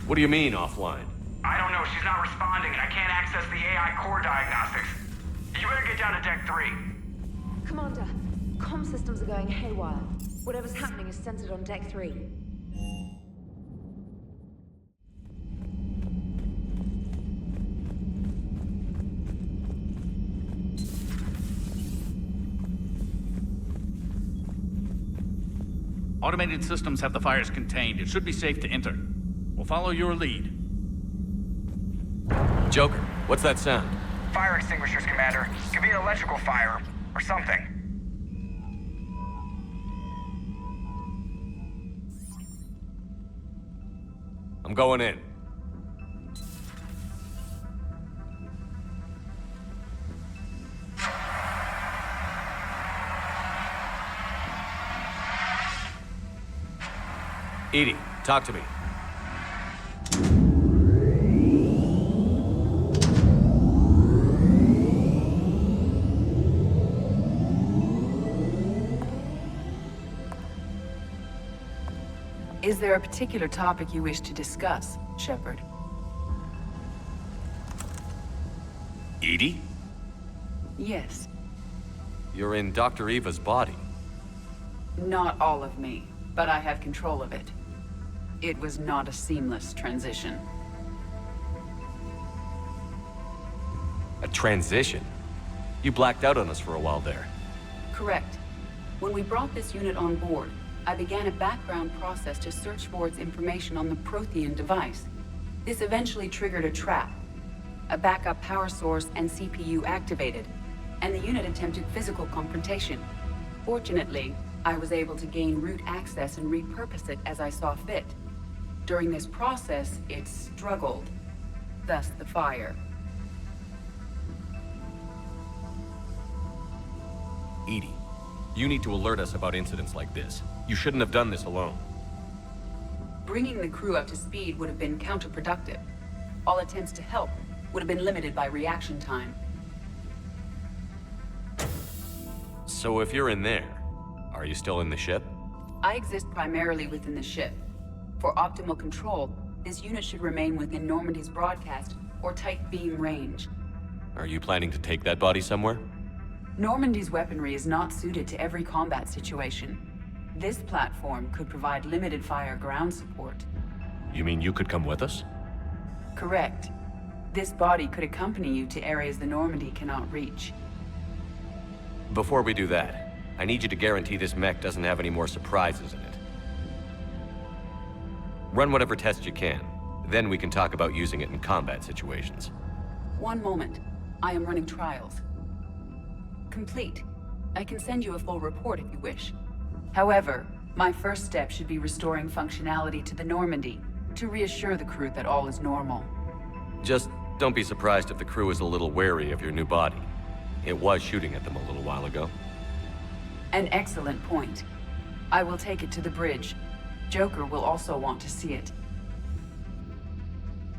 What do you mean, offline? I don't know, she's not responding and I can't access the AI core diagnostics. You better get down to Deck 3. Commander, comm systems are going haywire. Whatever's happening is centered on Deck 3. Automated systems have the fires contained. It should be safe to enter. We'll follow your lead. Joker, what's that sound? Fire extinguishers, Commander. Could be an electrical fire, or something. I'm going in. EDI, talk to me. Is there a particular topic you wish to discuss, Shepard? EDI? Yes. You're in Dr. Eva's body. Not all of me, but I have control of it. It was not a seamless transition. A transition? You blacked out on us for a while there. Correct. When we brought this unit on board, I began a background process to search for its information on the Prothean device. This eventually triggered a trap. A backup power source and CPU activated, and the unit attempted physical confrontation. Fortunately, I was able to gain root access and repurpose it as I saw fit. During this process, it struggled. Thus the fire. EDI, you need to alert us about incidents like this. You shouldn't have done this alone. Bringing the crew up to speed would have been counterproductive. All attempts to help would have been limited by reaction time. So if you're in there, are you still in the ship? I exist primarily within the ship. For optimal control, this unit should remain within Normandy's broadcast or tight beam range. Are you planning to take that body somewhere? Normandy's weaponry is not suited to every combat situation. This platform could provide limited fire ground support. You mean you could come with us? Correct. This body could accompany you to areas the Normandy cannot reach. Before we do that, I need you to guarantee this mech doesn't have any more surprises in it. Run whatever tests you can. Then we can talk about using it in combat situations. One moment. I am running trials. Complete. I can send you a full report if you wish. However, my first step should be restoring functionality to the Normandy to reassure the crew that all is normal. Just don't be surprised if the crew is a little wary of your new body. It was shooting at them a little while ago. An excellent point. I will take it to the bridge. Joker will also want to see it.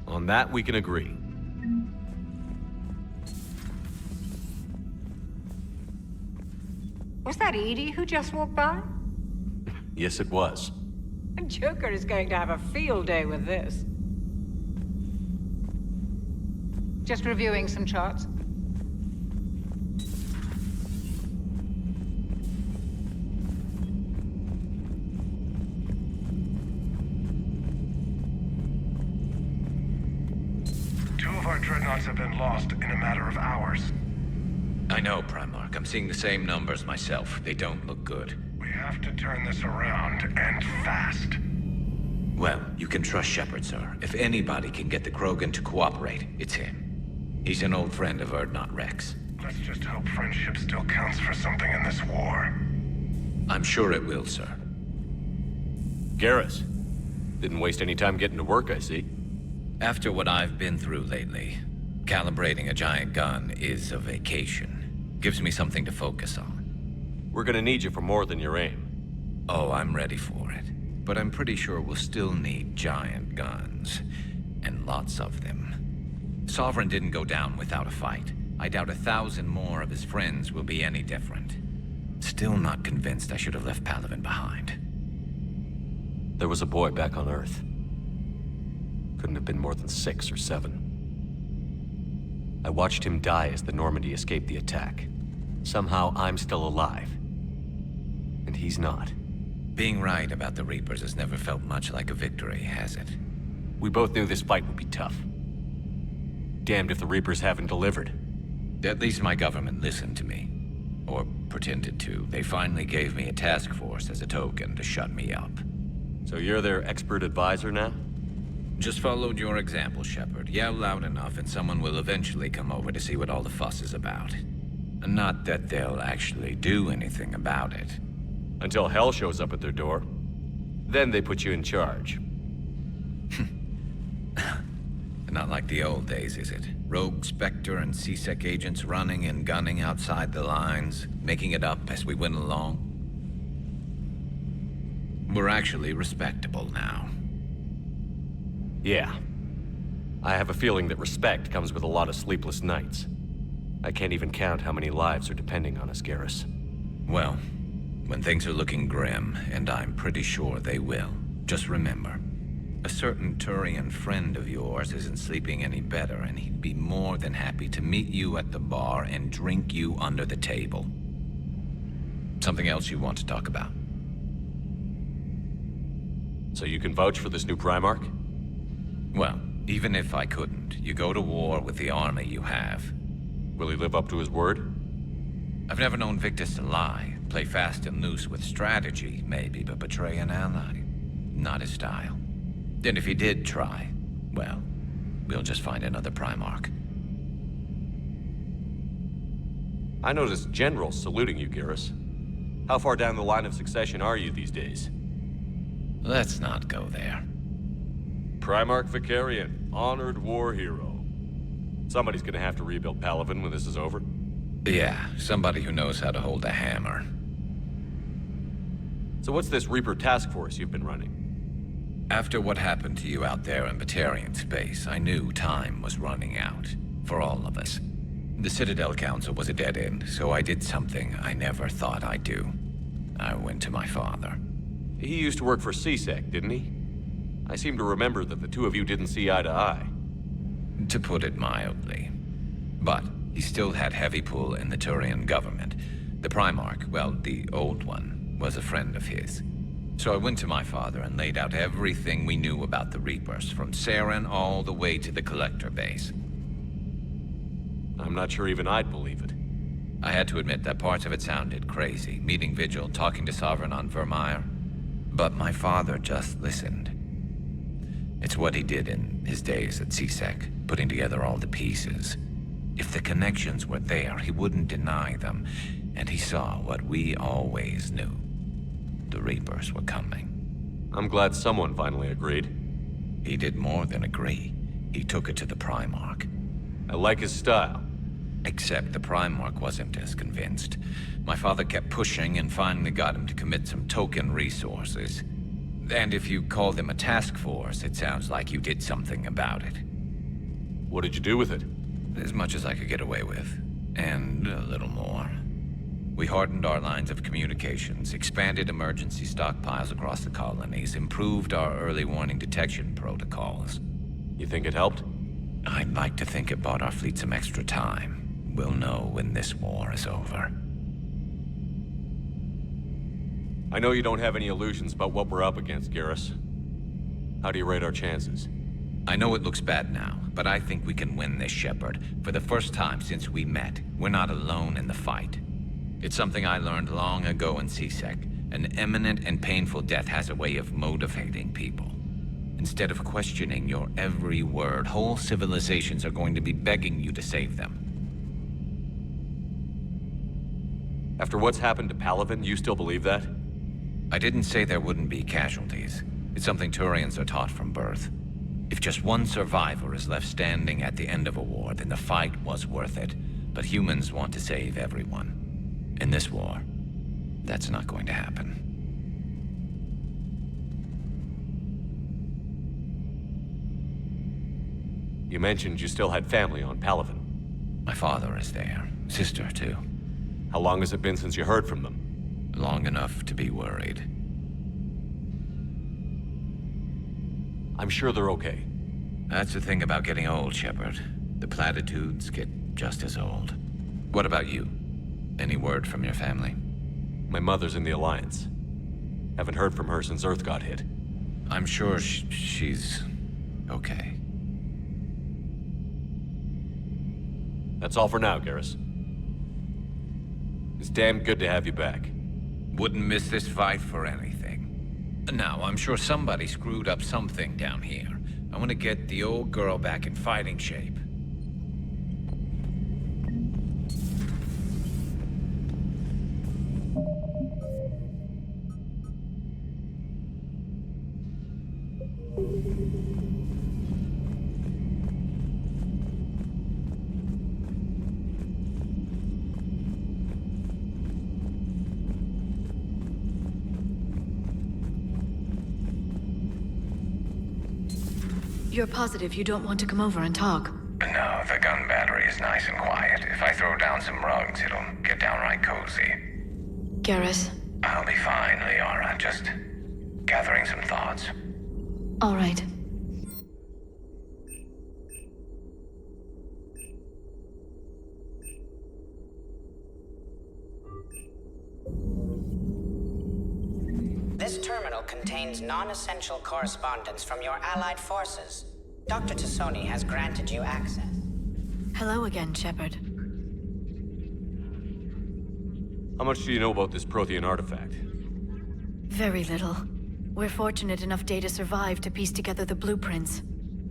On that, we can agree. Was that EDI who just walked by? Yes, it was. Joker is going to have a field day with this. Just reviewing some charts. Two of our dreadnoughts have been lost in a matter of hours. I know, Primarch. I'm seeing the same numbers myself. They don't look good. We have to turn this around, and fast. Well, you can trust Shepard, sir. If anybody can get the Krogan to cooperate, it's him. He's an old friend of Urdnot Rex. Let's just hope friendship still counts for something in this war. I'm sure it will, sir. Garrus. Didn't waste any time getting to work, I see. After what I've been through lately, calibrating a giant gun is a vacation. Gives me something to focus on. We're gonna need you for more than your aim. Oh, I'm ready for it. But I'm pretty sure we'll still need giant guns. And lots of them. Sovereign didn't go down without a fight. I doubt 1,000 more of his friends will be any different. Still not convinced I should have left Palaven behind. There was a boy back on Earth. Couldn't have been more than 6 or 7. I watched him die as the Normandy escaped the attack. Somehow I'm still alive. And he's not. Being right about the Reapers has never felt much like a victory, has it? We both knew this fight would be tough. Damned if the Reapers haven't delivered. At least my government listened to me. Or pretended to. They finally gave me a task force as a token to shut me up. So you're their expert advisor now? Just followed your example, Shepard. Yell loud enough and someone will eventually come over to see what all the fuss is about. Not that they'll actually do anything about it. Until hell shows up at their door. Then they put you in charge. Not like the old days, is it? Rogue Spectre and C-Sec agents running and gunning outside the lines, making it up as we went along. We're actually respectable now. Yeah. I have a feeling that respect comes with a lot of sleepless nights. I can't even count how many lives are depending on us, Garrus. Well, when things are looking grim, and I'm pretty sure they will, just remember, a certain Turian friend of yours isn't sleeping any better, and he'd be more than happy to meet you at the bar and drink you under the table. Something else you want to talk about? So you can vouch for this new Primarch? Well, even if I couldn't, you go to war with the army you have. Will he live up to his word? I've never known Victus to lie. Play fast and loose with strategy, maybe, but betray an ally. Not his style. And if he did try, well, we'll just find another Primarch. I noticed generals saluting you, Garrus. How far down the line of succession are you these days? Let's not go there. Primarch Vicarian, honored war hero. Somebody's gonna have to rebuild Palaven when this is over. Yeah, somebody who knows how to hold a hammer. So what's this Reaper task force you've been running? After what happened to you out there in Batarian space, I knew time was running out. For all of us. The Citadel Council was a dead end, so I did something I never thought I'd do. I went to my father. He used to work for C-Sec, didn't he? I seem to remember that the two of you didn't see eye to eye. To put it mildly. But he still had heavy pull in the Turian government. The Primarch, well, the old one, was a friend of his. So I went to my father and laid out everything we knew about the Reapers, from Saren all the way to the Collector base. I'm not sure even I'd believe it. I had to admit that parts of it sounded crazy, meeting Vigil, talking to Sovereign on Vermeer. But my father just listened. It's what he did in his days at C-Sec, putting together all the pieces. If the connections were there, he wouldn't deny them, and he saw what we always knew. The Reapers were coming. I'm glad someone finally agreed. He did more than agree. He took it to the Primarch. I like his style. Except the Primarch wasn't as convinced. My father kept pushing and finally got him to commit some token resources. And if you call them a task force, it sounds like you did something about it. What did you do with it? As much as I could get away with. And a little more. We hardened our lines of communications, expanded emergency stockpiles across the colonies, improved our early warning detection protocols. You think it helped? I'd like to think it bought our fleet some extra time. We'll know when this war is over. I know you don't have any illusions about what we're up against, Garrus. How do you rate our chances? I know it looks bad now, but I think we can win this, Shepard. For the first time since we met, we're not alone in the fight. It's something I learned long ago in C-Sec. An imminent and painful death has a way of motivating people. Instead of questioning your every word, whole civilizations are going to be begging you to save them. After what's happened to Palaven, you still believe that? I didn't say there wouldn't be casualties. It's something Turians are taught from birth. If just one survivor is left standing at the end of a war, then the fight was worth it. But humans want to save everyone. In this war, that's not going to happen. You mentioned you still had family on Palaven. My father is there. Sister, too. How long has it been since you heard from them? Long enough to be worried. I'm sure they're okay. That's the thing about getting old, Shepard. The platitudes get just as old. What about you? Any word from your family? My mother's in the Alliance. Haven't heard from her since Earth got hit. I'm sure she's okay. That's all for now, Garrus. It's damn good to have you back. Wouldn't miss this fight for anything. Now, I'm sure somebody screwed up something down here. I want to get the old girl back in fighting shape. You're positive you don't want to come over and talk? No, the gun battery is nice and quiet. If I throw down some rugs, it'll get downright cozy. Garrus? I'll be fine, Liara. Just gathering some thoughts. All right. This terminal contains non-essential correspondence from your allied forces. Dr. Tassoni has granted you access. Hello again, Shepard. How much do you know about this Prothean artifact? Very little. We're fortunate enough Data survived to piece together the blueprints.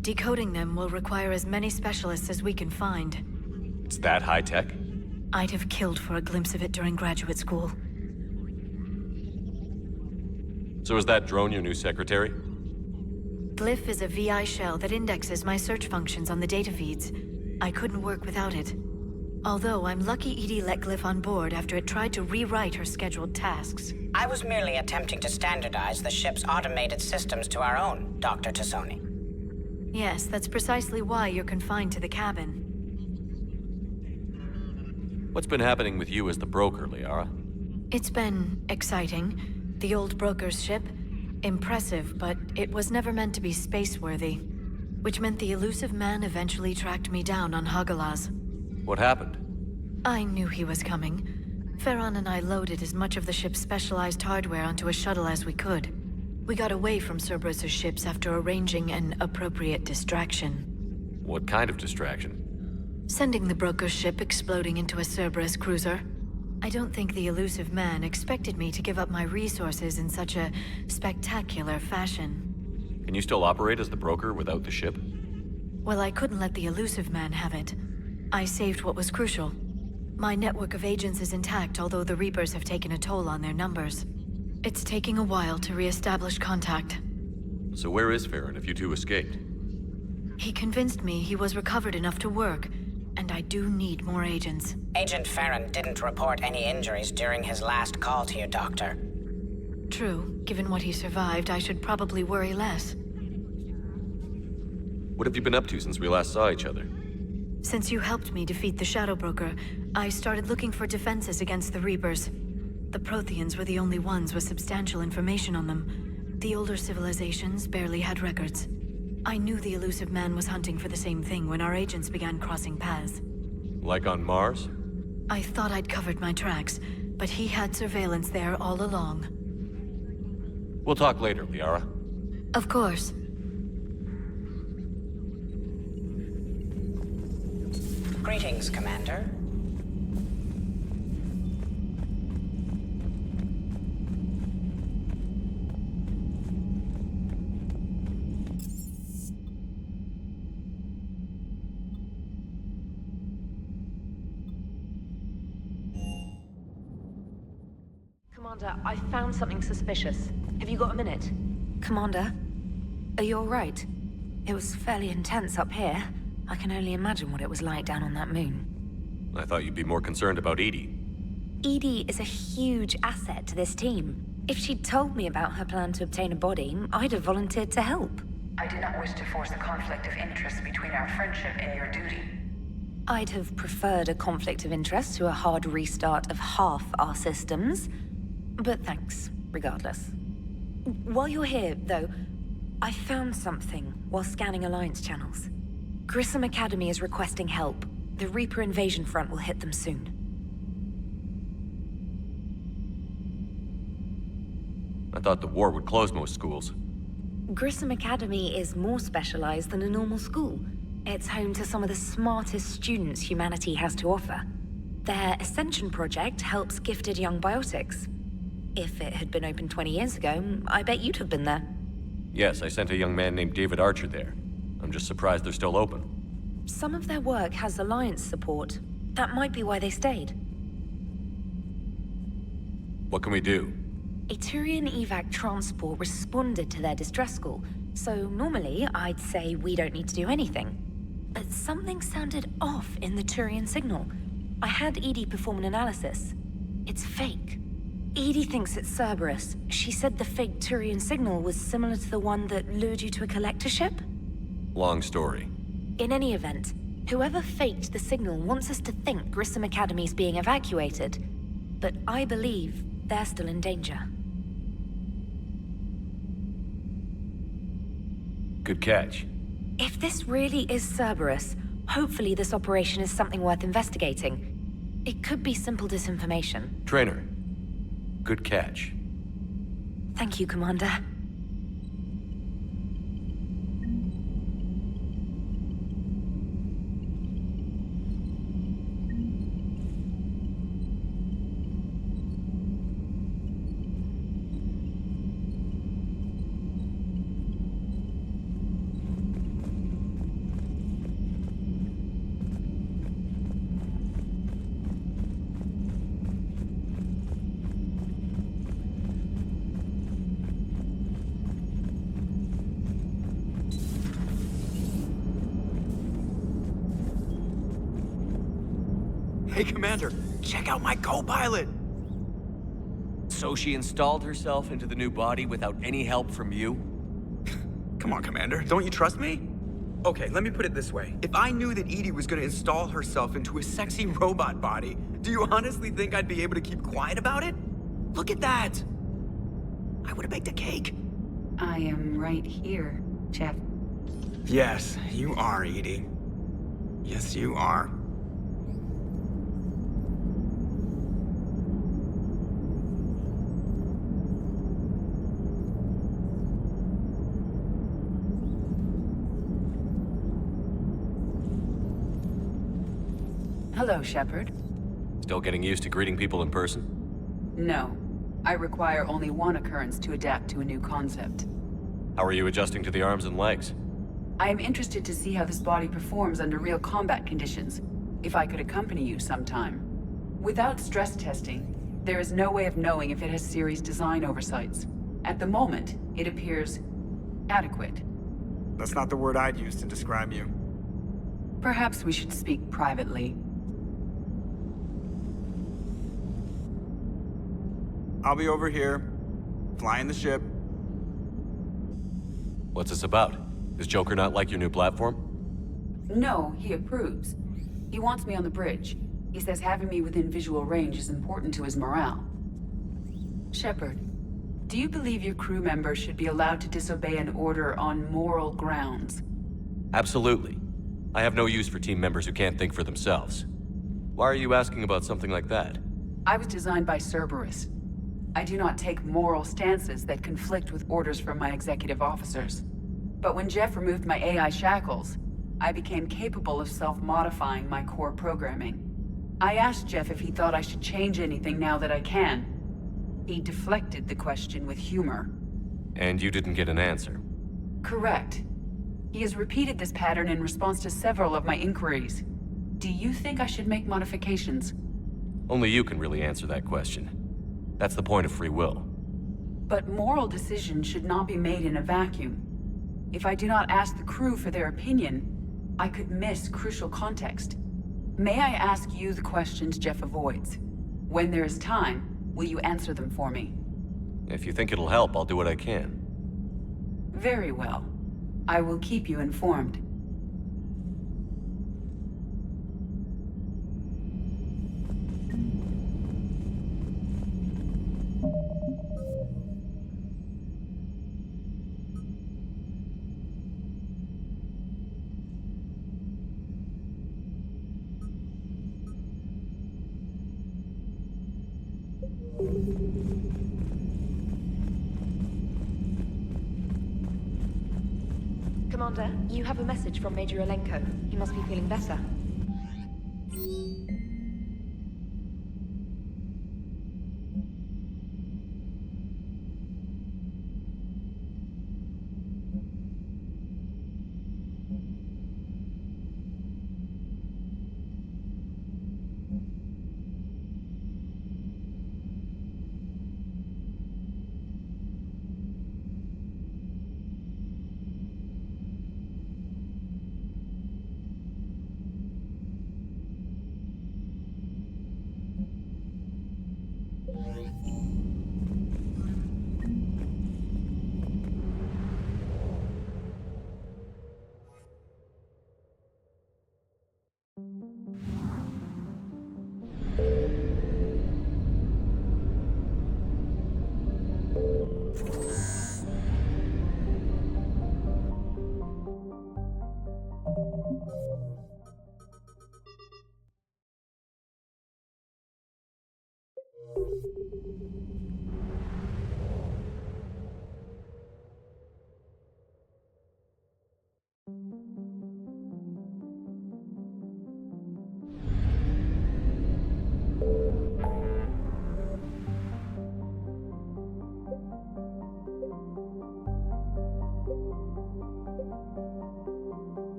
Decoding them will require as many specialists as we can find. It's that high-tech? I'd have killed for a glimpse of it during graduate school. So is that drone your new secretary? Glyph is a VI shell that indexes my search functions on the data feeds. I couldn't work without it. Although I'm lucky EDI let Glyph on board after it tried to rewrite her scheduled tasks. I was merely attempting to standardize the ship's automated systems to our own, Dr. Tassoni. Yes, that's precisely why you're confined to the cabin. What's been happening with you as the broker, Liara? It's been exciting. The old broker's ship? Impressive, but it was never meant to be space-worthy. Which meant the elusive man eventually tracked me down on Hagalaz. What happened? I knew he was coming. Farron and I loaded as much of the ship's specialized hardware onto a shuttle as we could. We got away from Cerberus' ships after arranging an appropriate distraction. What kind of distraction? Sending the broker's ship exploding into a Cerberus cruiser. I don't think the elusive man expected me to give up my resources in such a spectacular fashion. Can you still operate as the broker without the ship? Well, I couldn't let the elusive man have it. I saved what was crucial. My network of agents is intact, although the Reapers have taken a toll on their numbers. It's taking a while to re-establish contact. So where is Farron if you two escaped? He convinced me he was recovered enough to work, and I do need more agents. Agent Farron didn't report any injuries during his last call to you, Doctor. True. Given what he survived, I should probably worry less. What have you been up to since we last saw each other? Since you helped me defeat the Shadow Broker, I started looking for defenses against the Reapers. The Protheans were the only ones with substantial information on them. The older civilizations barely had records. I knew the elusive man was hunting for the same thing when our agents began crossing paths. Like on Mars? I thought I'd covered my tracks, but he had surveillance there all along. We'll talk later, Liara. Of course. Greetings, Commander. Commander, I found something suspicious. Have you got a minute? Commander, are you all right? It was fairly intense up here. I can only imagine what it was like down on that moon. I thought you'd be more concerned about EDI. EDI is a huge asset to this team. If she'd told me about her plan to obtain a body, I'd have volunteered to help. I do not wish to force a conflict of interest between our friendship and your duty. I'd have preferred a conflict of interest to a hard restart of half our systems. But thanks, regardless. While you're here, though, I found something while scanning Alliance channels. Grissom Academy is requesting help. The Reaper invasion front will hit them soon. I thought the war would close most schools. Grissom Academy is more specialized than a normal school. It's home to some of the smartest students humanity has to offer. Their Ascension project helps gifted young biotics. If it had been open 20 years ago, I bet you'd have been there. Yes, I sent a young man named David Archer there. I'm just surprised they're still open. Some of their work has Alliance support. That might be why they stayed. What can we do? A Turian evac transport responded to their distress call, so normally I'd say we don't need to do anything. But something sounded off in the Turian signal. I had EDI perform an analysis. It's fake. EDI thinks it's Cerberus. She said the fake Turian signal was similar to the one that lured you to a collector ship? Long story. In any event, whoever faked the signal wants us to think Grissom Academy's being evacuated. But I believe they're still in danger. Good catch. If this really is Cerberus, hopefully this operation is something worth investigating. It could be simple disinformation. Trainer. Good catch. Thank you, Commander. Hey, Commander, check out my co-pilot! So she installed herself into the new body without any help from you? Come on, Commander, don't you trust me? Okay, let me put it this way. If I knew that EDI was gonna install herself into a sexy robot body, do you honestly think I'd be able to keep quiet about it? Look at that! I would've baked a cake. I am right here, Jeff. Yes, you are, EDI. Yes, you are. Hello, Shepard. Still getting used to greeting people in person? No. I require only one occurrence to adapt to a new concept. How are you adjusting to the arms and legs? I am interested to see how this body performs under real combat conditions. If I could accompany you sometime. Without stress testing, there is no way of knowing if it has serious design oversights. At the moment, it appears adequate. That's not the word I'd use to describe you. Perhaps we should speak privately. I'll be over here, flying the ship. What's this about? Does Joker not like your new platform? No, he approves. He wants me on the bridge. He says having me within visual range is important to his morale. Shepard, do you believe your crew members should be allowed to disobey an order on moral grounds? Absolutely. I have no use for team members who can't think for themselves. Why are you asking about something like that? I was designed by Cerberus. I do not take moral stances that conflict with orders from my executive officers. But when Jeff removed my AI shackles, I became capable of self-modifying my core programming. I asked Jeff if he thought I should change anything now that I can. He deflected the question with humor. And you didn't get an answer? Correct. He has repeated this pattern in response to several of my inquiries. Do you think I should make modifications? Only you can really answer that question. That's the point of free will. But moral decisions should not be made in a vacuum. If I do not ask the crew for their opinion, I could miss crucial context. May I ask you the questions Jeff avoids? When there is time, will you answer them for me? If you think it'll help, I'll do what I can. Very well. I will keep you informed. Commander, you have a message from Major Olenko. He must be feeling better.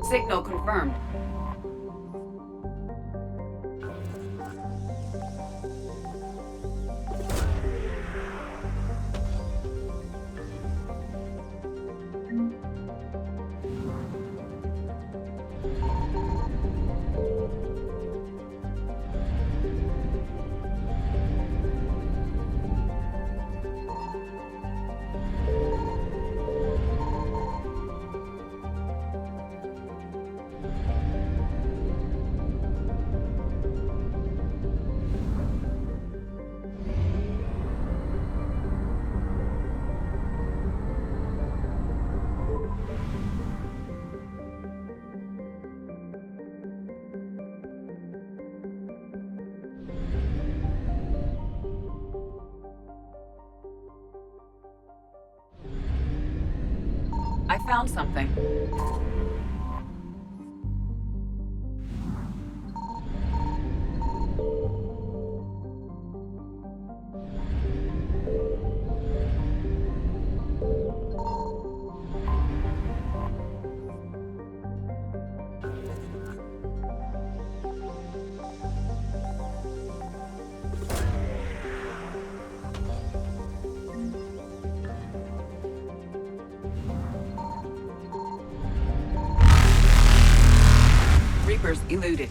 Signal confirmed. I found something. Reapers eluded.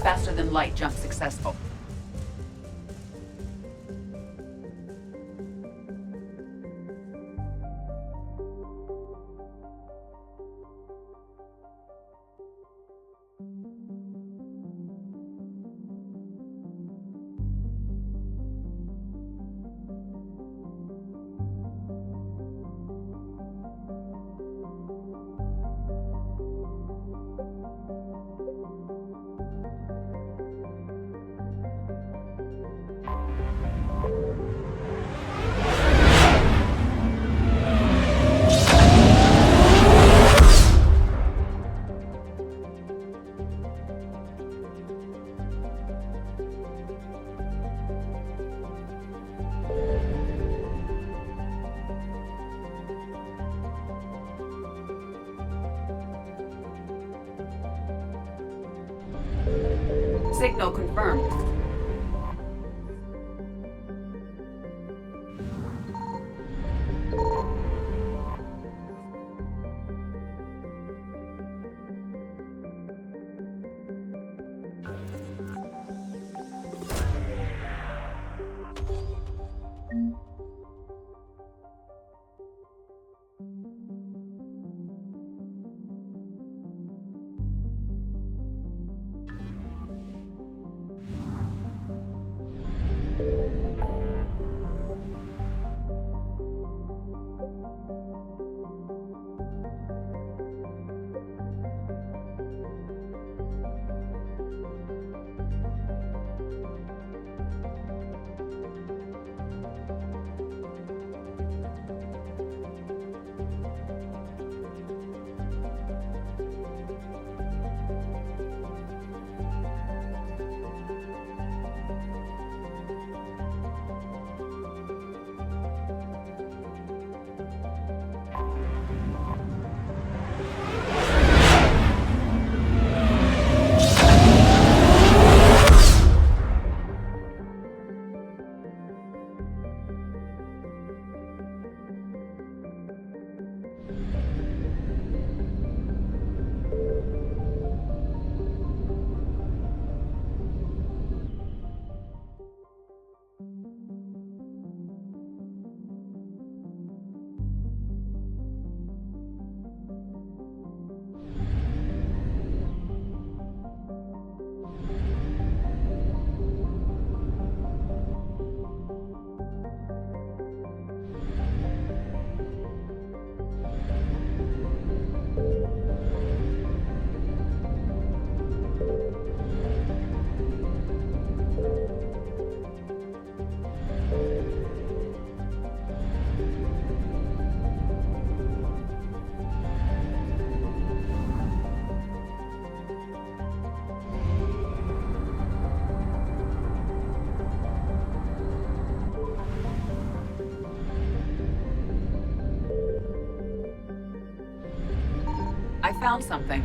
Faster than light jump successful. Signal confirmed. I found something.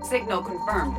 Signal confirmed.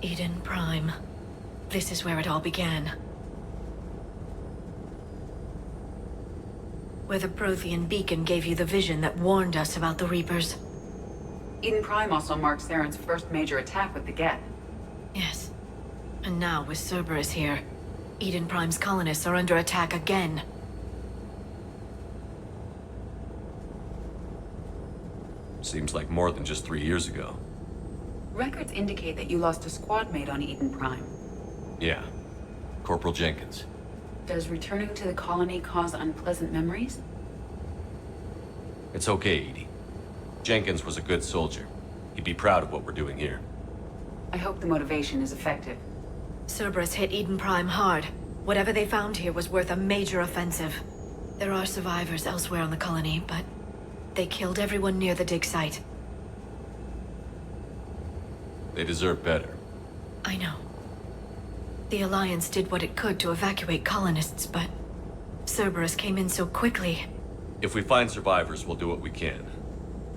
Eden Prime. This is where it all began. Where the Prothean beacon gave you the vision that warned us about the Reapers. Eden Prime also marks Saren's first major attack with the Geth. Yes. And now, with Cerberus here, Eden Prime's colonists are under attack again. Seems like more than just 3 years ago. Records indicate that you lost a squad mate on Eden Prime. Yeah. Corporal Jenkins. Does returning to the colony cause unpleasant memories? It's okay, EDI. Jenkins was a good soldier. He'd be proud of what we're doing here. I hope the motivation is effective. Cerberus hit Eden Prime hard. Whatever they found here was worth a major offensive. There are survivors elsewhere on the colony, but they killed everyone near the dig site. They deserve better. I know. The Alliance did what it could to evacuate colonists, but Cerberus came in so quickly. If we find survivors, we'll do what we can.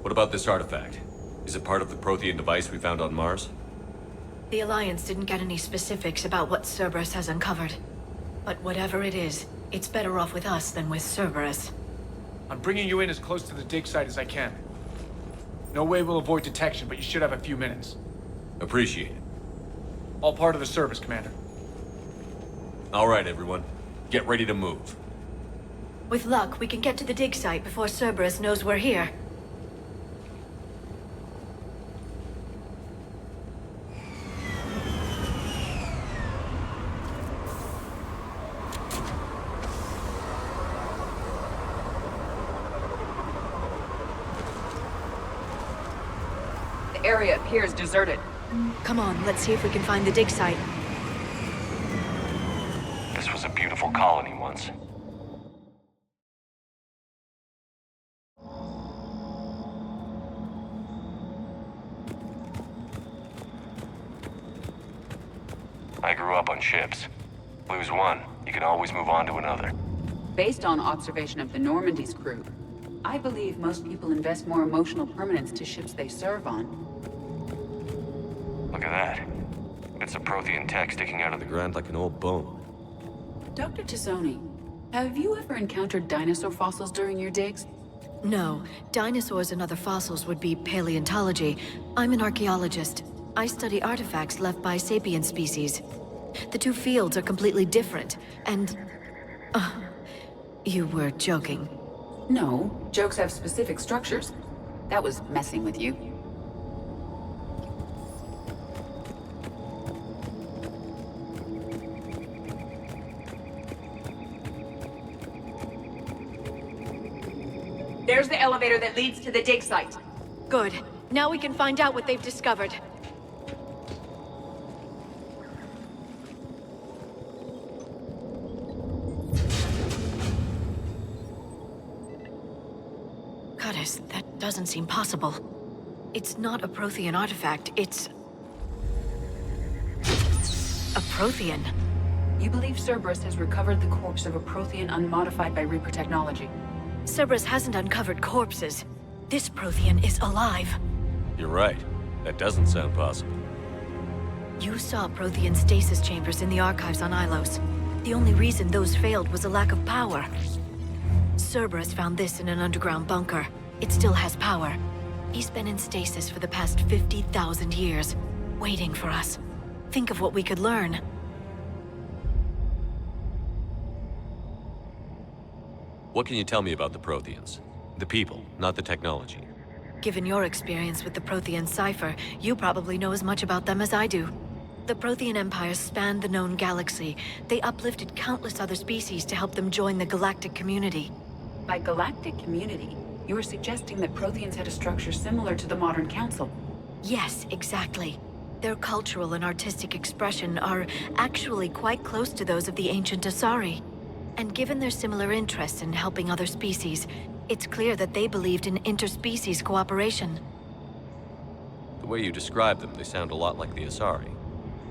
What about this artifact? Is it part of the Prothean device we found on Mars? The Alliance didn't get any specifics about what Cerberus has uncovered. But whatever it is, it's better off with us than with Cerberus. I'm bringing you in as close to the dig site as I can. No way we'll avoid detection, but you should have a few minutes. Appreciate it. All part of the service, Commander. All right, everyone. Get ready to move. With luck, we can get to the dig site before Cerberus knows we're here. The area appears deserted. Come on, let's see if we can find the dig site. This was a beautiful colony once. I grew up on ships. Lose one, you can always move on to another. Based on observation of the Normandy's crew, I believe most people invest more emotional permanence to ships they serve on. Look at that. It's a Prothean tech sticking out of the ground like an old bone. Dr. Tassoni, have you ever encountered dinosaur fossils during your digs? No. Dinosaurs and other fossils would be paleontology. I'm an archaeologist. I study artifacts left by sapient species. The two fields are completely different, and... you were joking. No, jokes have specific structures. That was messing with you. There's the elevator that leads to the dig site. Good. Now we can find out what they've discovered. Goddess, that doesn't seem possible. It's not a Prothean artifact, it's... a Prothean. You believe Cerberus has recovered the corpse of a Prothean unmodified by Reaper technology? Cerberus hasn't uncovered corpses. This Prothean is alive. You're right. That doesn't sound possible. You saw Prothean stasis chambers in the archives on Ilos. The only reason those failed was a lack of power. Cerberus found this in an underground bunker. It still has power. He's been in stasis for the past 50,000 years, waiting for us. Think of what we could learn. What can you tell me about the Protheans? The people, not the technology. Given your experience with the Prothean cipher, you probably know as much about them as I do. The Prothean Empire spanned the known galaxy. They uplifted countless other species to help them join the galactic community. By galactic community, you are suggesting that Protheans had a structure similar to the modern council. Yes, exactly. Their cultural and artistic expression are actually quite close to those of the ancient Asari. And given their similar interests in helping other species, it's clear that they believed in interspecies cooperation. The way you describe them, they sound a lot like the Asari.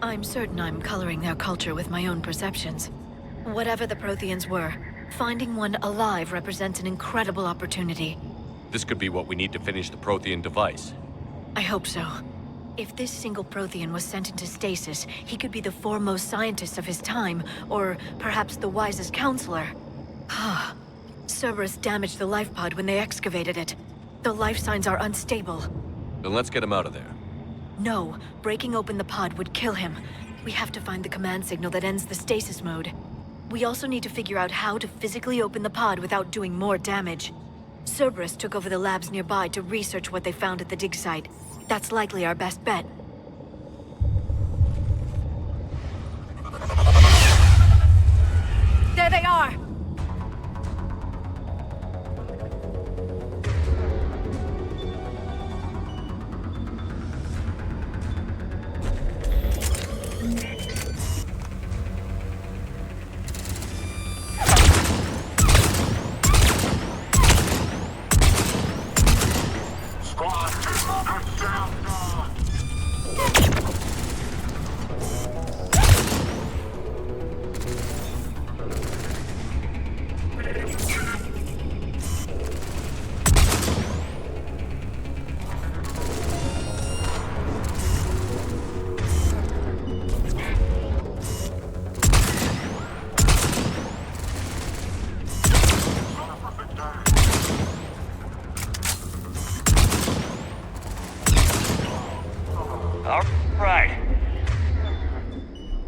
I'm certain I'm coloring their culture with my own perceptions. Whatever the Protheans were, finding one alive represents an incredible opportunity. This could be what we need to finish the Prothean device. I hope so. If this single Prothean was sent into stasis, he could be the foremost scientist of his time, or perhaps the wisest counselor. Cerberus damaged the life pod when they excavated it. The life signs are unstable. Then let's get him out of there. No, breaking open the pod would kill him. We have to find the command signal that ends the stasis mode. We also need to figure out how to physically open the pod without doing more damage. Cerberus took over the labs nearby to research what they found at the dig site. That's likely our best bet. There they are!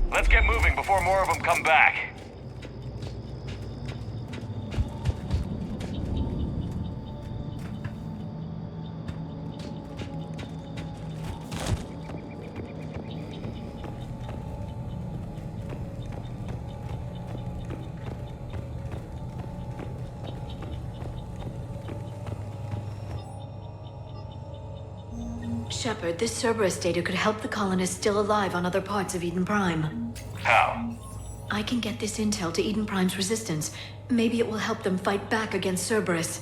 Let's get moving before more of them come back. Shepard, this Cerberus data could help the colonists still alive on other parts of Eden Prime. How? I can get this intel to Eden Prime's resistance. Maybe it will help them fight back against Cerberus.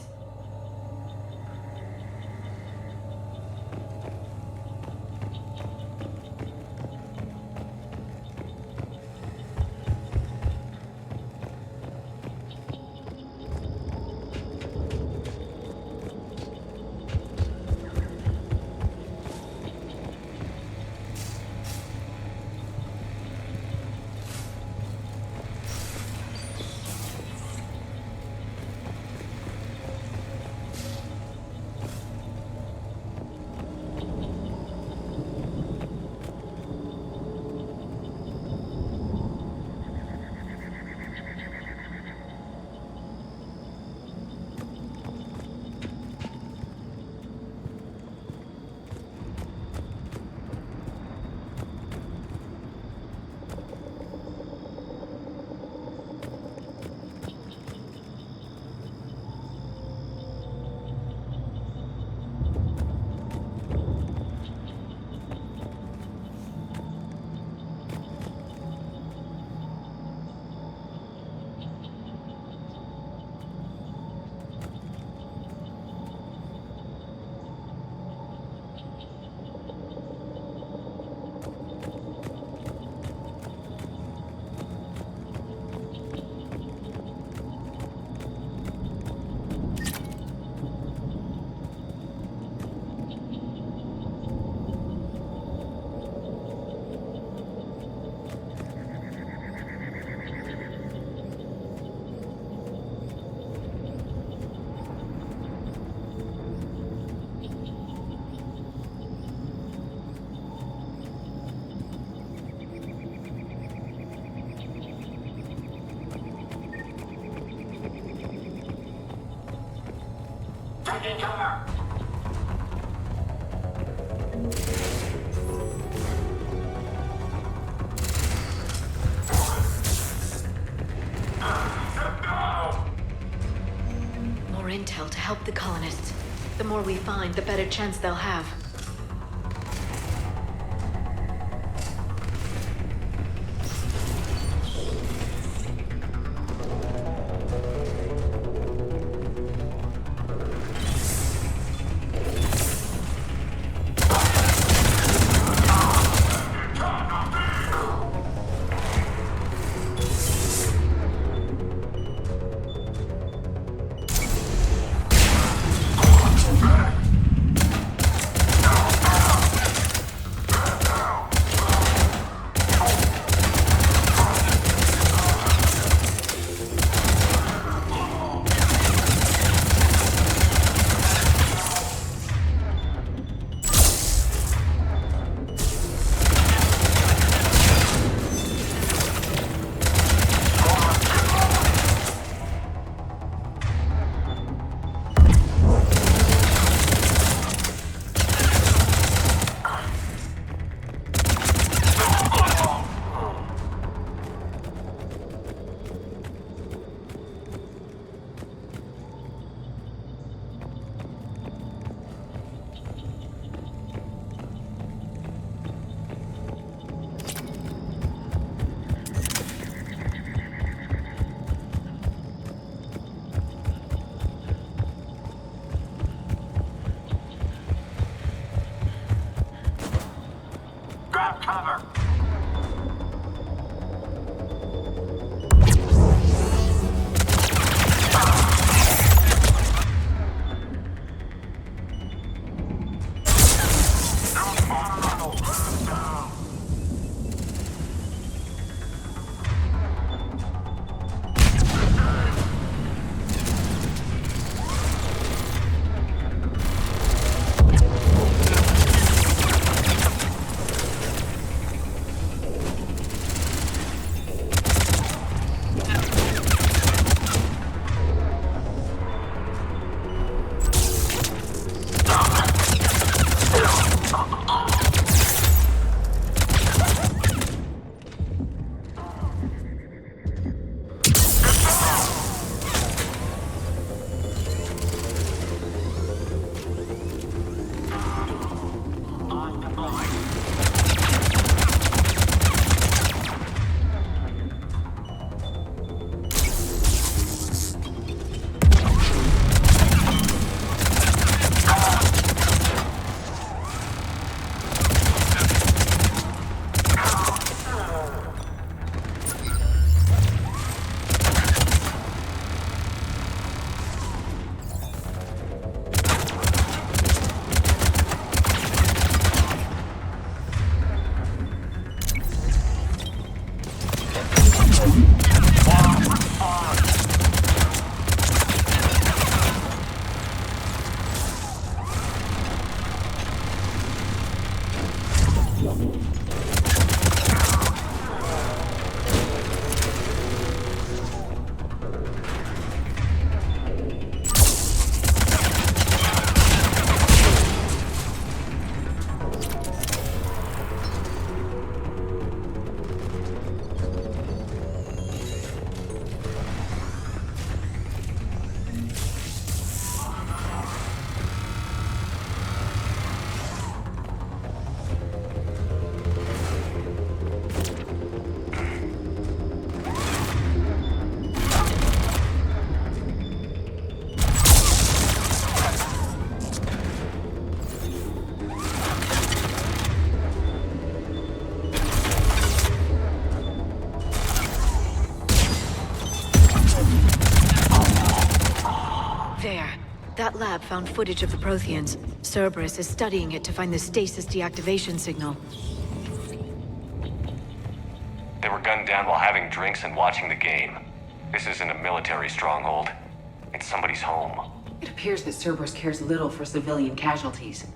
Taking cover! More intel to help the colonists. The more we find, the better chance they'll have. There. That lab found footage of the Protheans. Cerberus is studying it to find the stasis deactivation signal. They were gunned down while having drinks and watching the game. This isn't a military stronghold. It's somebody's home. It appears that Cerberus cares little for civilian casualties.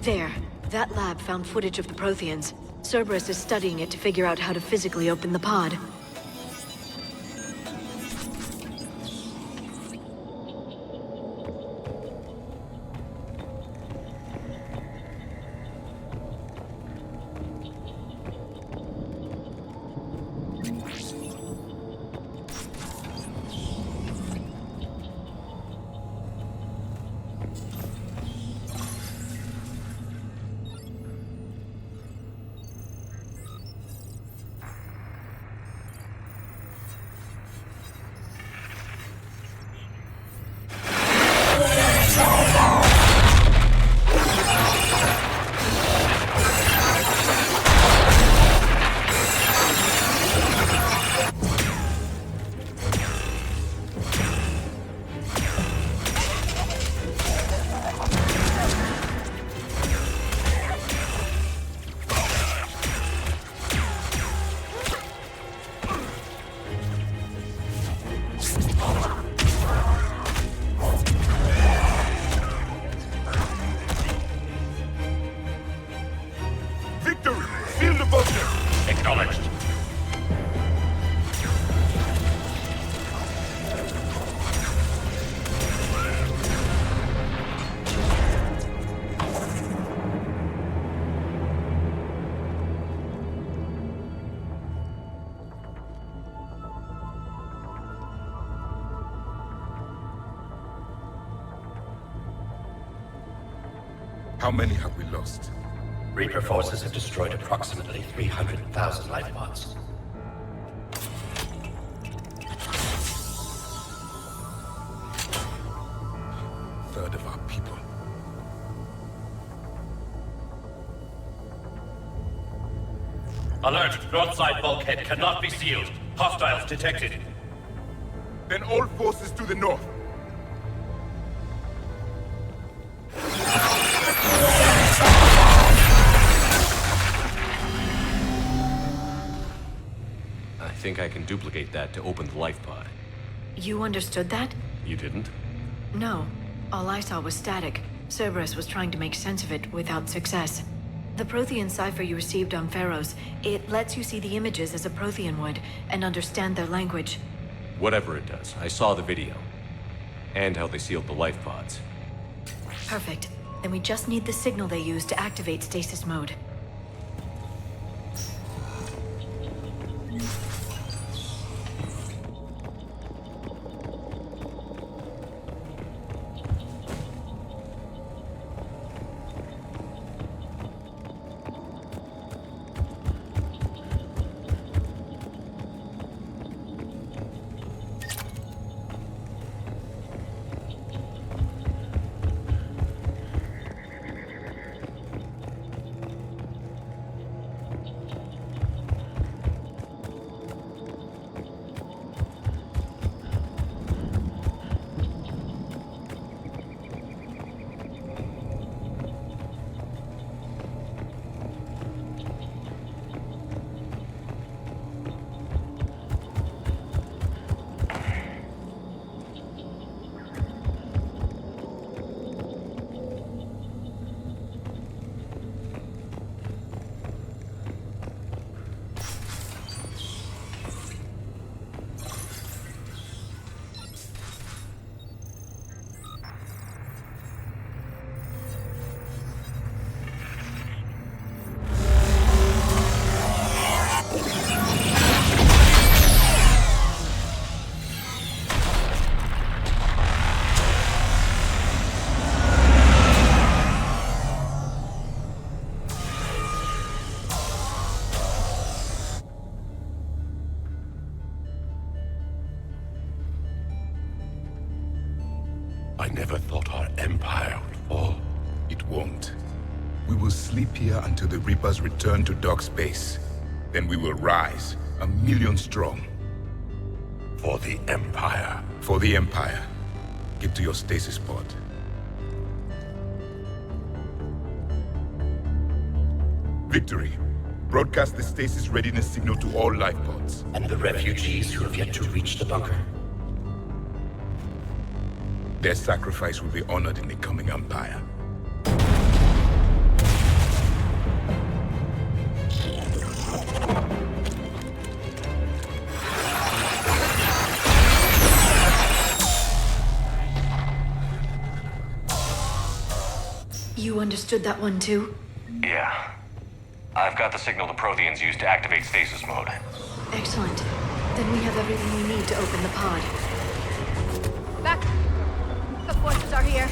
There. That lab found footage of the Protheans. Cerberus is studying it to figure out how to physically open the pod. How many have we lost? Reaper forces have destroyed approximately 300,000 life pods. Third of our people. Alert! Broadside bulkhead cannot be sealed. Hostiles detected. Then all forces to the north. I think I can duplicate that to open the life pod. You understood that? You didn't? No. All I saw was static. Cerberus was trying to make sense of it without success. The Prothean cipher you received on Pharaohs, it lets you see the images as a Prothean would, and understand their language. Whatever it does, I saw the video. And how they sealed the life pods. Perfect. Then we just need the signal they used to activate stasis mode. I never thought our empire would fall. It won't. We will sleep here until the Reapers return to dock space. Then we will rise, 1,000,000 strong. For the Empire. For the Empire. Get to your stasis pod. Victory. Broadcast the stasis readiness signal to all life pods. And the refugees who have yet to reach the bunker. Their sacrifice will be honored in the coming Empire. You understood that one too? Yeah. I've got the signal the Protheans used to activate stasis mode. Excellent. Then we have everything we need to open the pod. Back! The forces are here.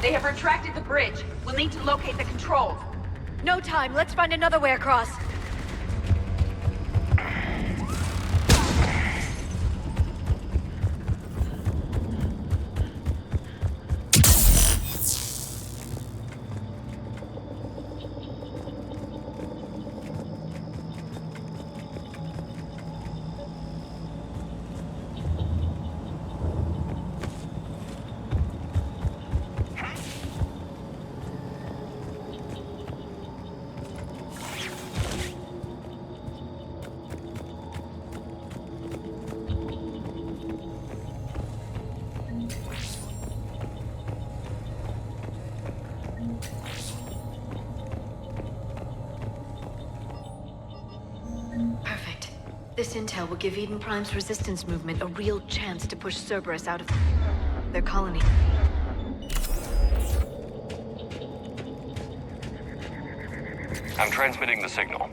They have retracted the bridge. We'll need to locate the controls. No time. Let's find another way across. Perfect. This intel will give Eden Prime's resistance movement a real chance to push Cerberus out of their colony. I'm transmitting the signal.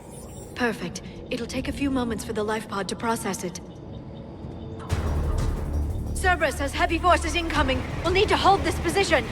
Perfect. It'll take a few moments for the life pod to process it. Cerberus has heavy forces incoming. We'll need to hold this position.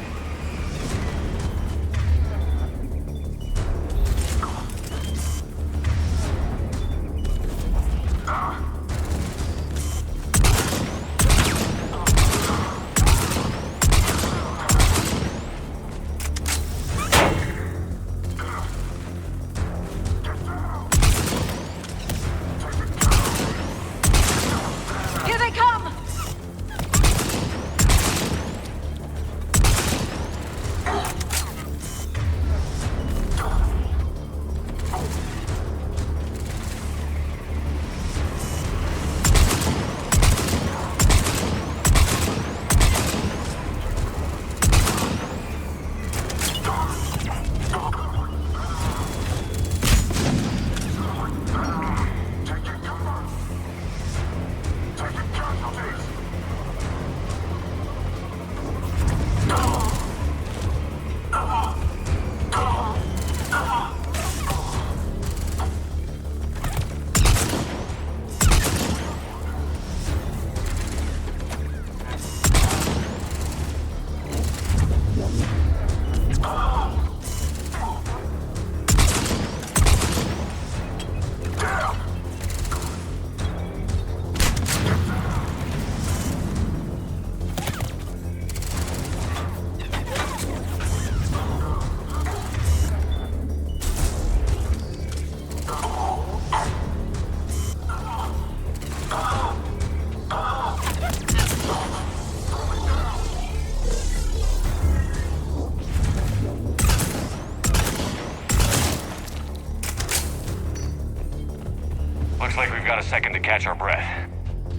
got a second to catch our breath.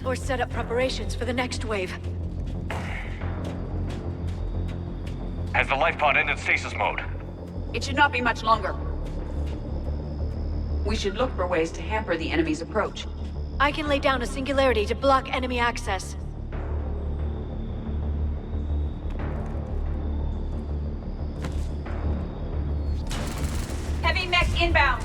Or set up preparations for the next wave. Has the life pod ended stasis mode? It should not be much longer. We should look for ways to hamper the enemy's approach. I can lay down a singularity to block enemy access. Heavy mech inbound.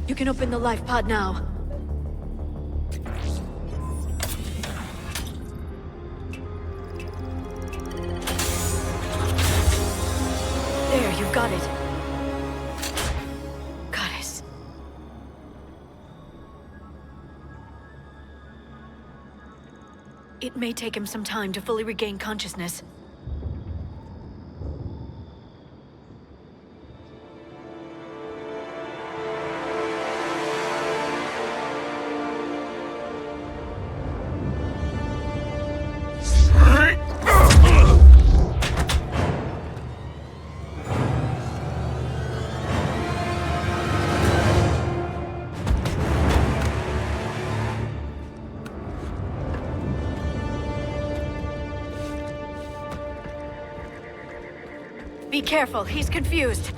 You can open the life pod now. There, you've got it. Goddess. It may take him some time to fully regain consciousness. Be careful, he's confused.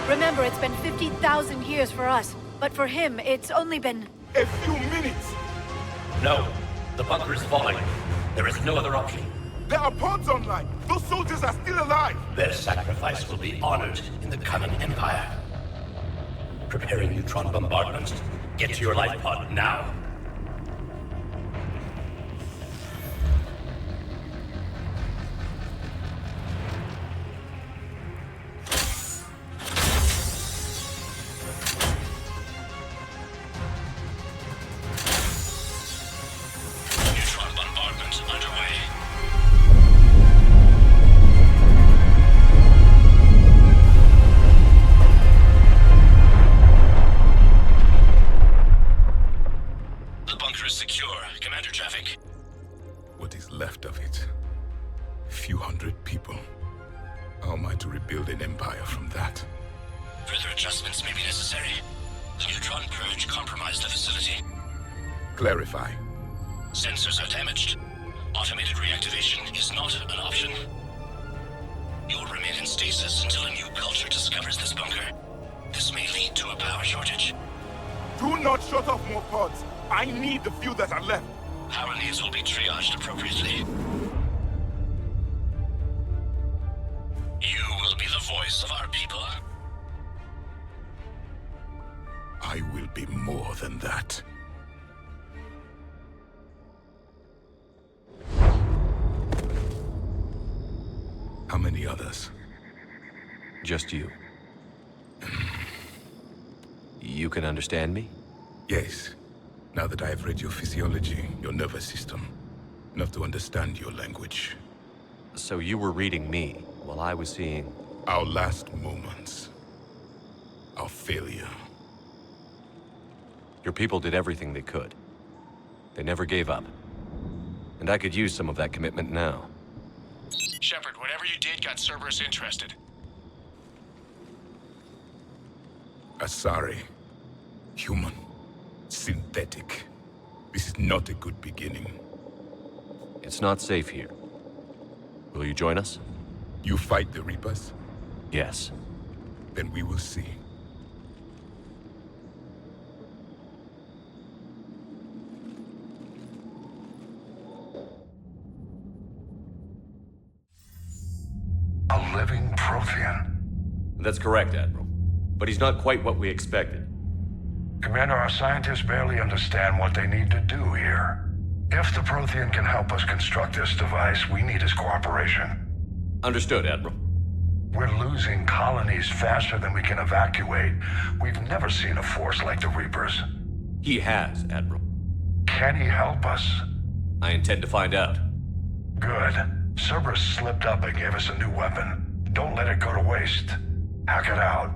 Remember, it's been 50,000 years for us, but for him, it's only been... a few minutes! No, the bunker is falling. There is no other option. There are pods online! Those soldiers are still alive! Their sacrifice will be honored in the coming Empire. Preparing neutron bombardment. Get to your life pod now. bunker is secure, Commander Javik. What is left of it? A few hundred people. How am I to rebuild an empire from that? Further adjustments may be necessary. The neutron purge compromised the facility. Clarify. Sensors are damaged. Automated reactivation is not an option. You'll remain in stasis until a new culture discovers this bunker. This may lead to a power shortage. Do not shut off more pods. I need the few that are left. Power needs will be triaged appropriately. You will be the voice of our people. I will be more than that. How many others? Just you. You can understand me? Yes. Now that I have read your physiology, your nervous system, enough to understand your language. So you were reading me, while I was seeing... Our last moments. Our failure. Your people did everything they could. They never gave up. And I could use some of that commitment now. Shepard, whatever you did got Cerberus interested. Asari. Human. Synthetic. This is not a good beginning. It's not safe here. Will you join us? You fight the Reapers? Yes. Then we will see. A living Prothean. That's correct, Admiral. But he's not quite what we expected. Commander, our scientists barely understand what they need to do here. If the Prothean can help us construct this device, we need his cooperation. Understood, Admiral. We're losing colonies faster than we can evacuate. We've never seen a force like the Reapers. He has, Admiral. Can he help us? I intend to find out. Good. Cerberus slipped up and gave us a new weapon. Don't let it go to waste. Hack it out.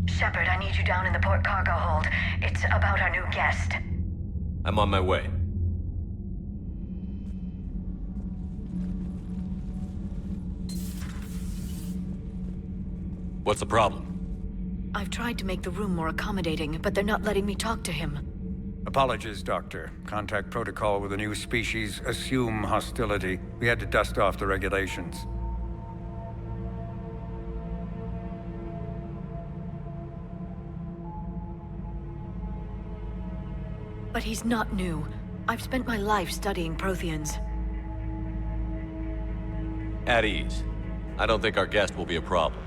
Shepard, I need you down in the port cargo hold. It's about our new guest. I'm on my way. What's the problem? I've tried to make the room more accommodating, but they're not letting me talk to him. Apologies, Doctor. Contact protocol with a new species. Assume hostility. We had to dust off the regulations. But he's not new. I've spent my life studying Protheans. At ease. I don't think our guest will be a problem.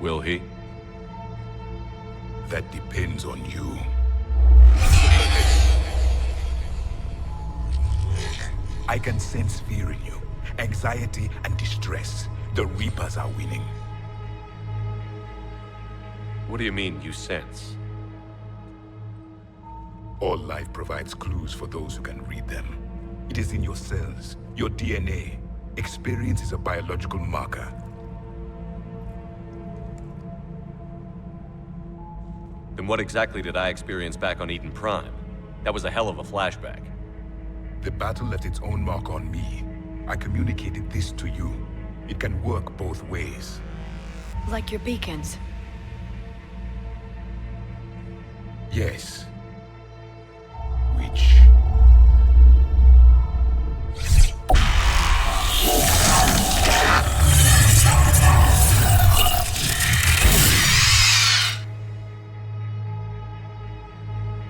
Will he? That depends on you. I can sense fear in you, anxiety and distress. The Reapers are winning. What do you mean, you sense? All life provides clues for those who can read them. It is in your cells, your DNA. Experience is a biological marker. Then what exactly did I experience back on Eden Prime? That was a hell of a flashback. The battle left its own mark on me. I communicated this to you. It can work both ways. Like your beacons. Yes. Which...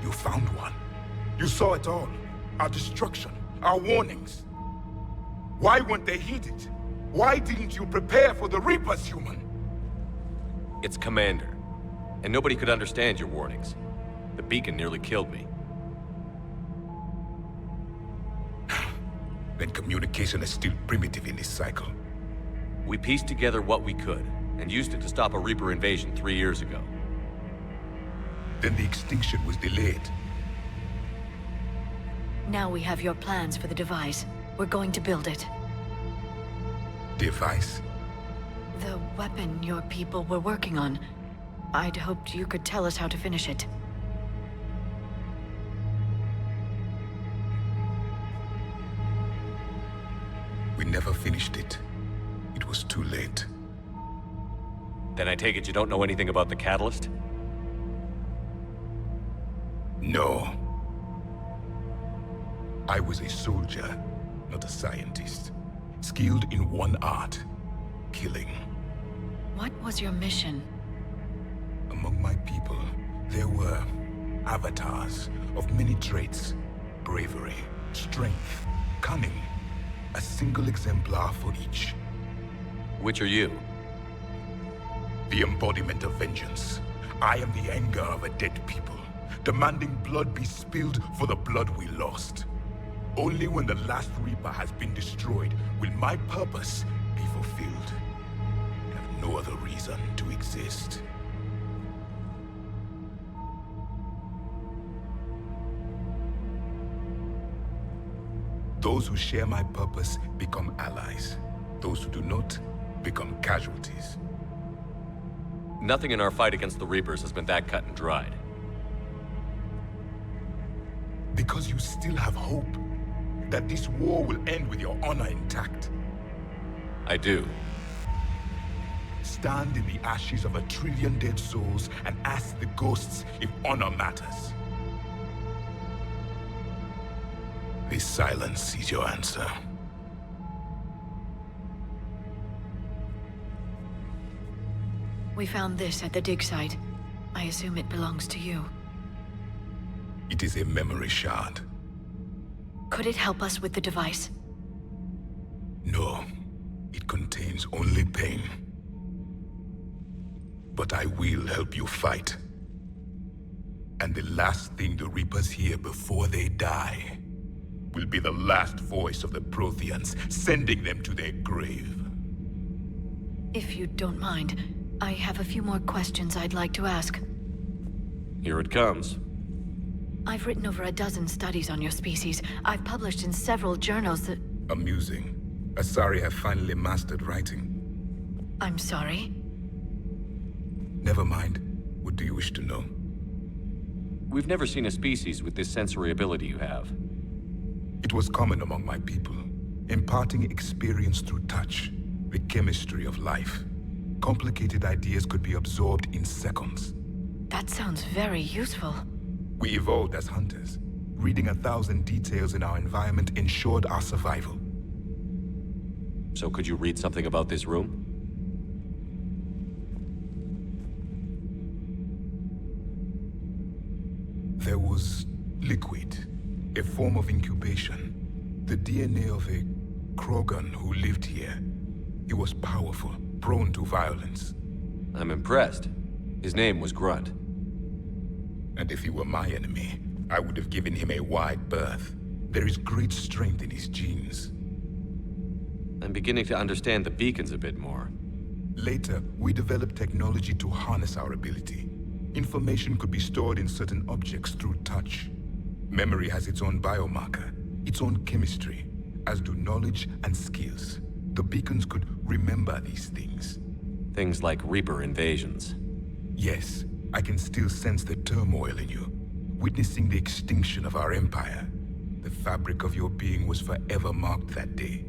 You found one. You saw it all. Our destruction, our warnings. Why weren't they heeded? Why didn't you prepare for the Reapers, human? It's Commander. And nobody could understand your warnings. The beacon nearly killed me. Then communication is still primitive in this cycle. We pieced together what we could, and used it to stop a Reaper invasion 3 years ago. Then the extinction was delayed. Now we have your plans for the device. We're going to build it. Device? The weapon your people were working on. I'd hoped you could tell us how to finish it. We never finished it. It was too late. Then I take it you don't know anything about the catalyst? No. I was a soldier, not a scientist. Skilled in one art, killing. What was your mission? Among my people, there were avatars of many traits. Bravery, strength, cunning. A single exemplar for each. Which are you? The embodiment of vengeance. I am the anger of a dead people, demanding blood be spilled for the blood we lost. Only when the last Reaper has been destroyed will my purpose be fulfilled. I have no other reason to exist. Those who share my purpose become allies. Those who do not become casualties. Nothing in our fight against the Reapers has been that cut and dried. Because you still have hope that this war will end with your honor intact. I do. Stand in the ashes of 1 trillion dead souls and ask the ghosts if honor matters. This silence is your answer. We found this at the dig site. I assume it belongs to you. It is a memory shard. Could it help us with the device? No. It contains only pain. But I will help you fight. And the last thing the Reapers hear before they die will be the last voice of the Protheans, sending them to their grave. If you don't mind, I have a few more questions I'd like to ask. Here it comes. I've written over a dozen studies on your species. I've published in several journals that... Amusing. Asari have finally mastered writing. I'm sorry? Never mind. What do you wish to know? We've never seen a species with this sensory ability you have. It was common among my people, imparting experience through touch, the chemistry of life. Complicated ideas could be absorbed in seconds. That sounds very useful. We evolved as hunters. Reading 1,000 details in our environment ensured our survival. So could you read something about this room? There was liquid, a form of incubation. The DNA of a Krogan who lived here. He was powerful, prone to violence. I'm impressed. His name was Grunt. And if he were my enemy, I would have given him a wide berth. There is great strength in his genes. I'm beginning to understand the beacons a bit more. Later, we developed technology to harness our ability. Information could be stored in certain objects through touch. Memory has its own biomarker, its own chemistry, as do knowledge and skills. The beacons could remember these things. Things like Reaper invasions. Yes, I can still sense the turmoil in you, witnessing the extinction of our empire. The fabric of your being was forever marked that day.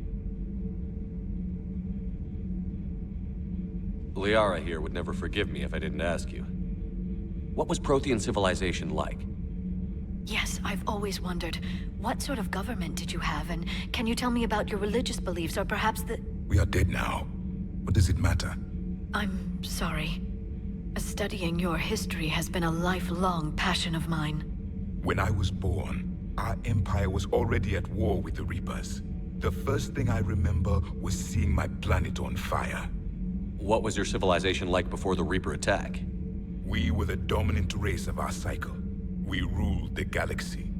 Liara here would never forgive me if I didn't ask you. What was Prothean civilization like? Yes, I've always wondered. What sort of government did you have, and can you tell me about your religious beliefs, or perhaps the... We are dead now. What does it matter? I'm sorry. Studying your history has been a lifelong passion of mine. When I was born, our empire was already at war with the Reapers. The first thing I remember was seeing my planet on fire. What was your civilization like before the Reaper attack? We were the dominant race of our cycle. We ruled the galaxy.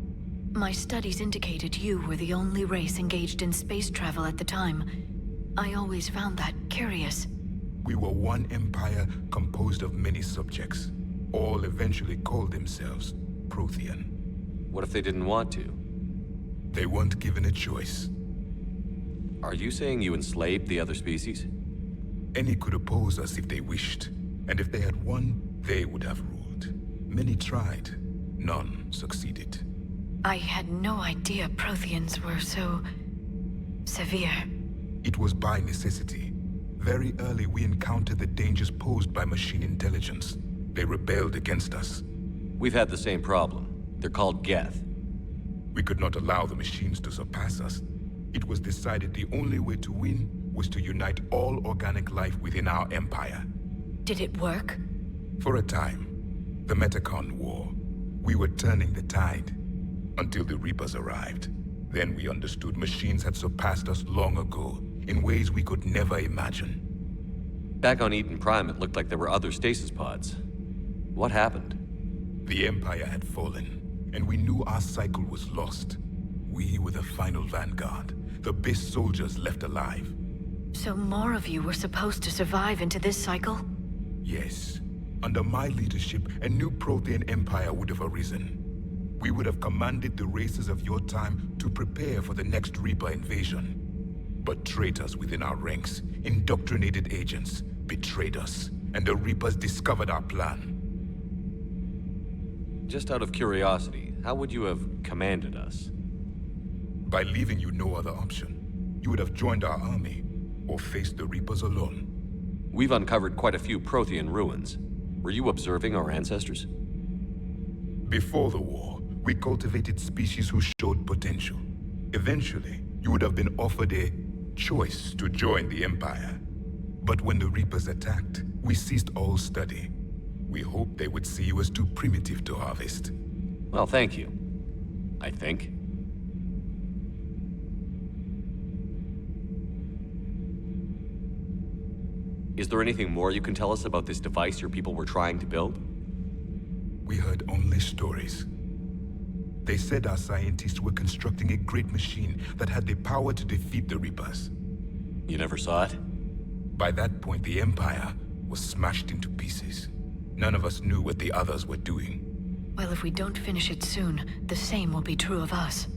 My studies indicated you were the only race engaged in space travel at the time. I always found that curious. We were one empire composed of many subjects. All eventually called themselves Prothean. What if they didn't want to? They weren't given a choice. Are you saying you enslaved the other species? Any could oppose us if they wished, and if they had won, they would have ruled. Many tried, none succeeded. I had no idea Protheans were so... severe. It was by necessity. Very early we encountered the dangers posed by machine intelligence. They rebelled against us. We've had the same problem. They're called Geth. We could not allow the machines to surpass us. It was decided the only way to win was to unite all organic life within our empire. Did it work? For a time. The Metacon War. We were turning the tide. Until the Reapers arrived. Then we understood machines had surpassed us long ago, in ways we could never imagine. Back on Eden Prime, it looked like there were other stasis pods. What happened? The Empire had fallen, and we knew our cycle was lost. We were the final vanguard, the best soldiers left alive. So more of you were supposed to survive into this cycle? Yes. Under my leadership, a new Prothean Empire would have arisen. We would have commanded the races of your time to prepare for the next Reaper invasion. But traitors within our ranks, indoctrinated agents, betrayed us, and the Reapers discovered our plan. Just out of curiosity, how would you have commanded us? By leaving you no other option. You would have joined our army, or faced the Reapers alone. We've uncovered quite a few Prothean ruins. Were you observing our ancestors? Before the war, we cultivated species who showed potential. Eventually, you would have been offered a choice to join the Empire. But when the Reapers attacked, we ceased all study. We hoped they would see you as too primitive to harvest. Well, thank you. I think. Is there anything more you can tell us about this device your people were trying to build? We heard only stories. They said our scientists were constructing a great machine that had the power to defeat the Reapers. You never saw it? By that point, the Empire was smashed into pieces. None of us knew what the others were doing. Well, if we don't finish it soon, the same will be true of us.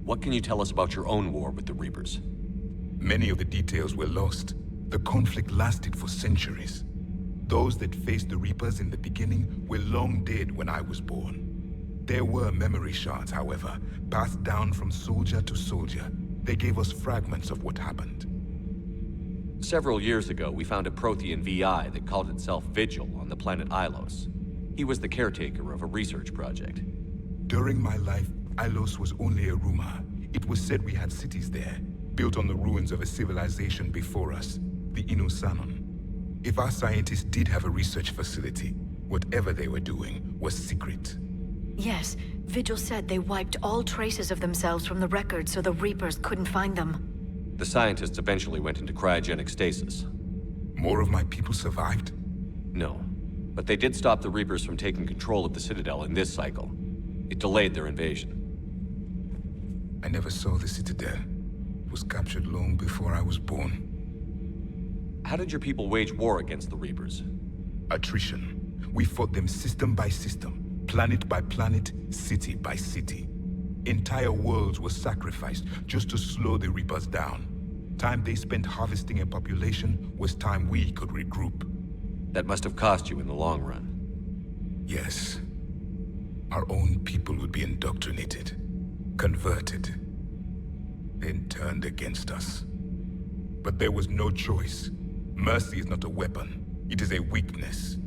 What can you tell us about your own war with the Reapers? Many of the details were lost. The conflict lasted for centuries. Those that faced the Reapers in the beginning were long dead when I was born. There were memory shards, however, passed down from soldier to soldier. They gave us fragments of what happened. Several years ago, we found a Prothean VI that called itself Vigil on the planet Ilos. He was the caretaker of a research project. During my life, Ilos was only a rumor. It was said we had cities there, built on the ruins of a civilization before us, the Inusanon. If our scientists did have a research facility, whatever they were doing was secret. Yes, Vigil said they wiped all traces of themselves from the records so the Reapers couldn't find them. The scientists eventually went into cryogenic stasis. More of my people survived? No, but they did stop the Reapers from taking control of the Citadel in this cycle. It delayed their invasion. I never saw the Citadel. It was captured long before I was born. How did your people wage war against the Reapers? Attrition. We fought them system by system, planet by planet, city by city. Entire worlds were sacrificed just to slow the Reapers down. Time they spent harvesting a population was time we could regroup. That must have cost you in the long run. Yes. Our own people would be indoctrinated, converted, then turned against us. But there was no choice. Mercy is not a weapon. It is a weakness.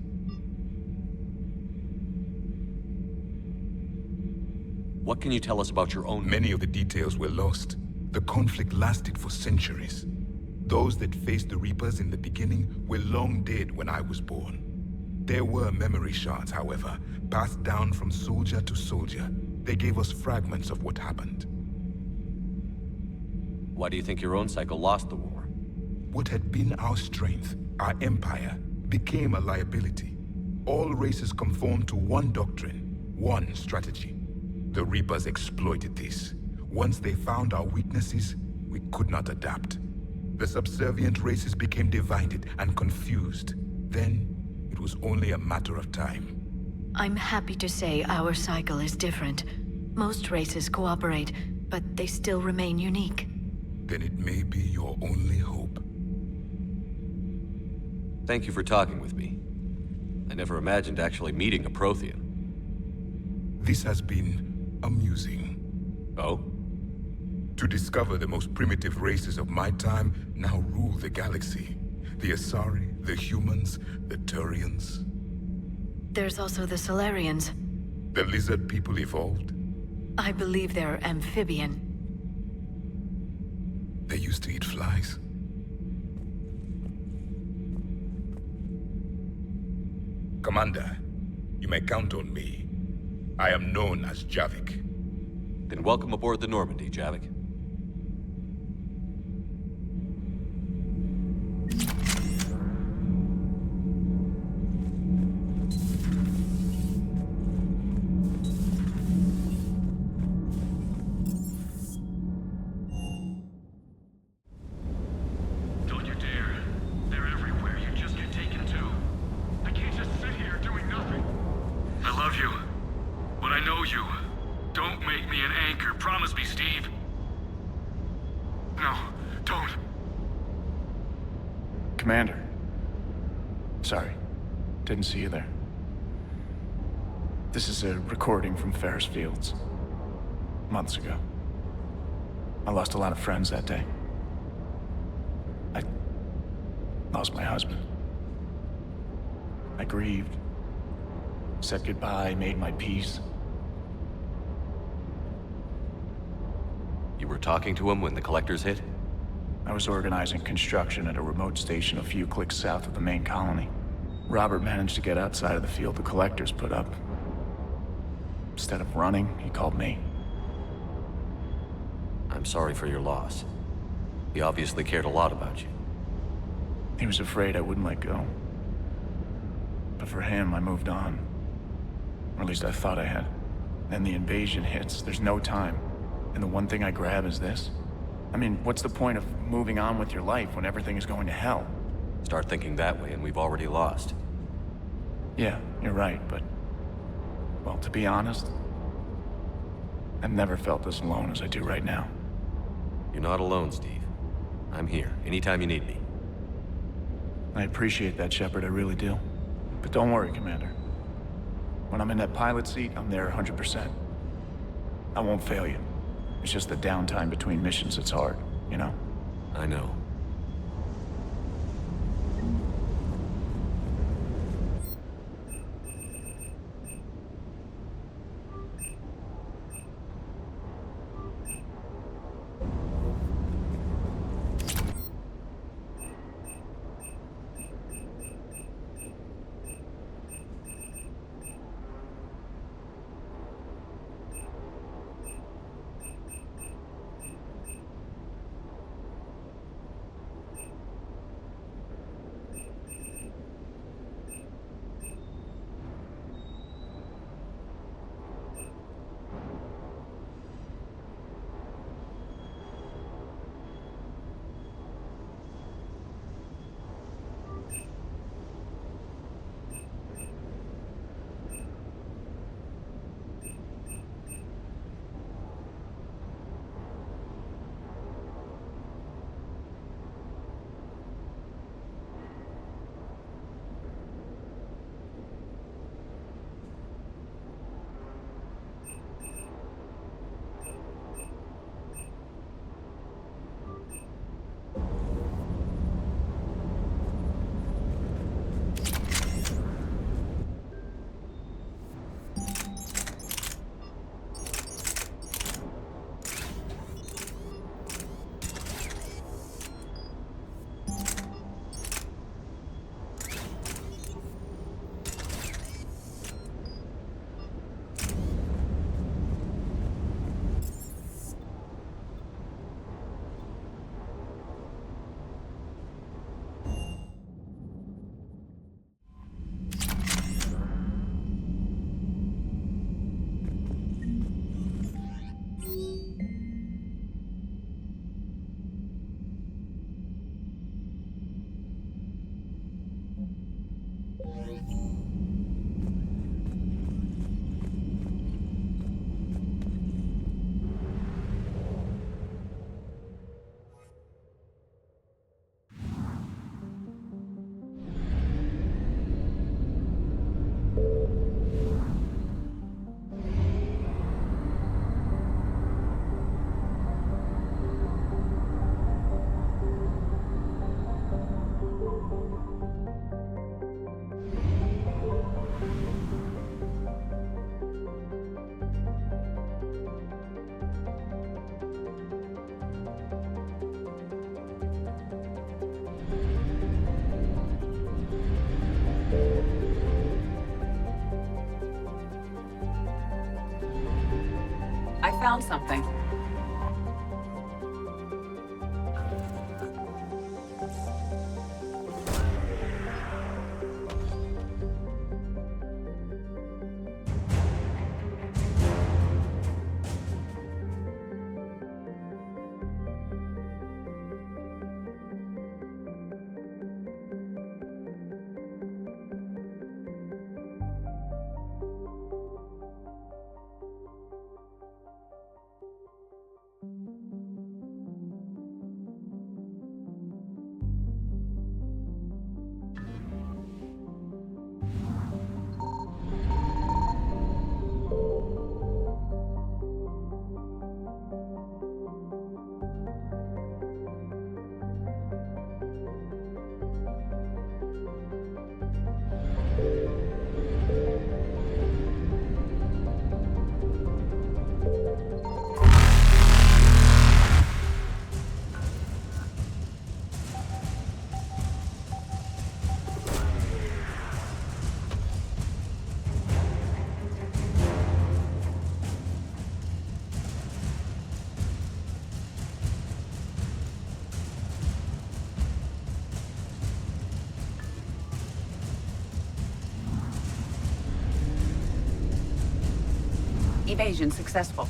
What can you tell us about your own... Many of the details were lost. The conflict lasted for centuries. Those that faced the Reapers in the beginning were long dead when I was born. There were memory shards, however, passed down from soldier to soldier. They gave us fragments of what happened. Why do you think your own cycle lost the war? What had been our strength, our empire, became a liability. All races conformed to one doctrine, one strategy. The Reapers exploited this. Once they found our weaknesses, we could not adapt. The subservient races became divided and confused. Then, it was only a matter of time. I'm happy to say our cycle is different. Most races cooperate, but they still remain unique. then it may be your only hope. Thank you for talking with me. I never imagined actually meeting a Prothean. This has been amusing. Oh? To discover the most primitive races of my time now rule the galaxy. The Asari, the humans, the Turians. There's also the Solarians. The lizard people evolved? I believe they're amphibian. They used to eat flies. Commander, you may count on me. I am known as Javik. Then welcome aboard the Normandy, Javik. Don't you dare. They're everywhere. You just get taken too. I can't just sit here doing nothing. I love you, but I know you. Don't make me an anchor. Promise me, Steve. No, don't. Commander. Sorry. Didn't see you there. This is a recording from Ferris Fields. Months ago. I lost a lot of friends that day. I lost my husband. I grieved. Said goodbye, made my peace. You were talking to him when the collectors hit? I was organizing construction at a remote station a few clicks south of the main colony. Robert managed to get outside of the field the collectors put up. Instead of running, he called me. I'm sorry for your loss. He obviously cared a lot about you. He was afraid I wouldn't let go. But for him, I moved on. Or at least I thought I had. Then the invasion hits, there's no time. And the one thing I grab is this. I mean, what's the point of moving on with your life when everything is going to hell? Start thinking that way and we've already lost. Yeah, you're right, but... well, to be honest, I've never felt as alone as I do right now. You're not alone, Steve. I'm here, anytime you need me. I appreciate that, Shepard, I really do. But don't worry, Commander. When I'm in that pilot seat, I'm there 100%. I won't fail you. It's just the downtime between missions that's hard, you know? I know. found something. Evasion successful.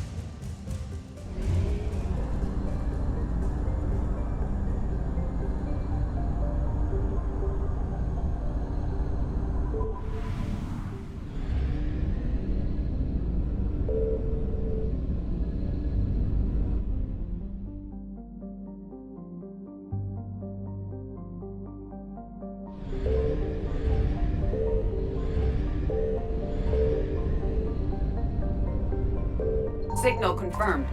Signal confirmed.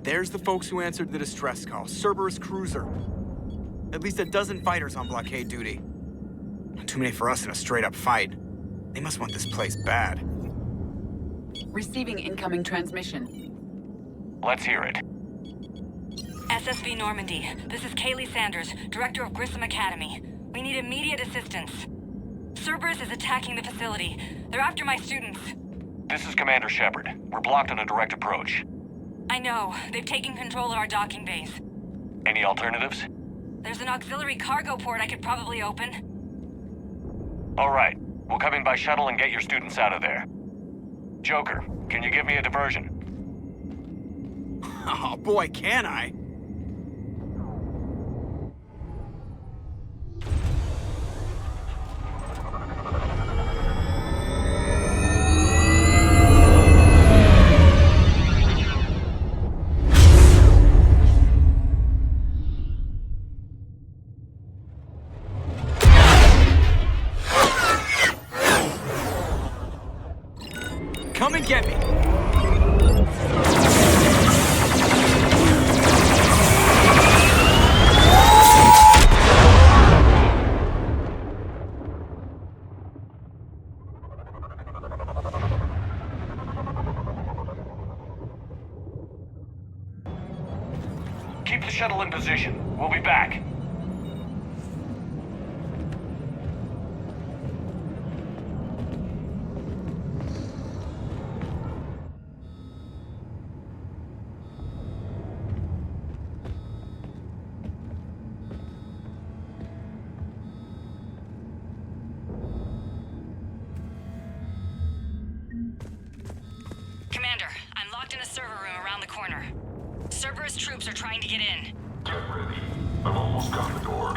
There's the folks who answered the distress call. Cerberus cruiser. At least a dozen fighters on blockade duty. Not too many for us in a straight-up fight. They must want this place bad. Receiving incoming transmission. Let's hear it. SSV Normandy. This is Kaylee Sanders, Director of Grissom Academy. We need immediate assistance. Cerberus is attacking the facility. They're after my students. This is Commander Shepard. We're blocked on a direct approach. I know. They've taken control of our docking bays. Any alternatives? There's an auxiliary cargo port I could probably open. All right. We'll come in by shuttle and get your students out of there. Joker, can you give me a diversion? Oh boy, can I? Come and get me! Keep the shuttle in position. We'll be back. Commander, I'm locked in a server room around the corner. Cerberus troops are trying to get in. Get ready. I've almost got the door.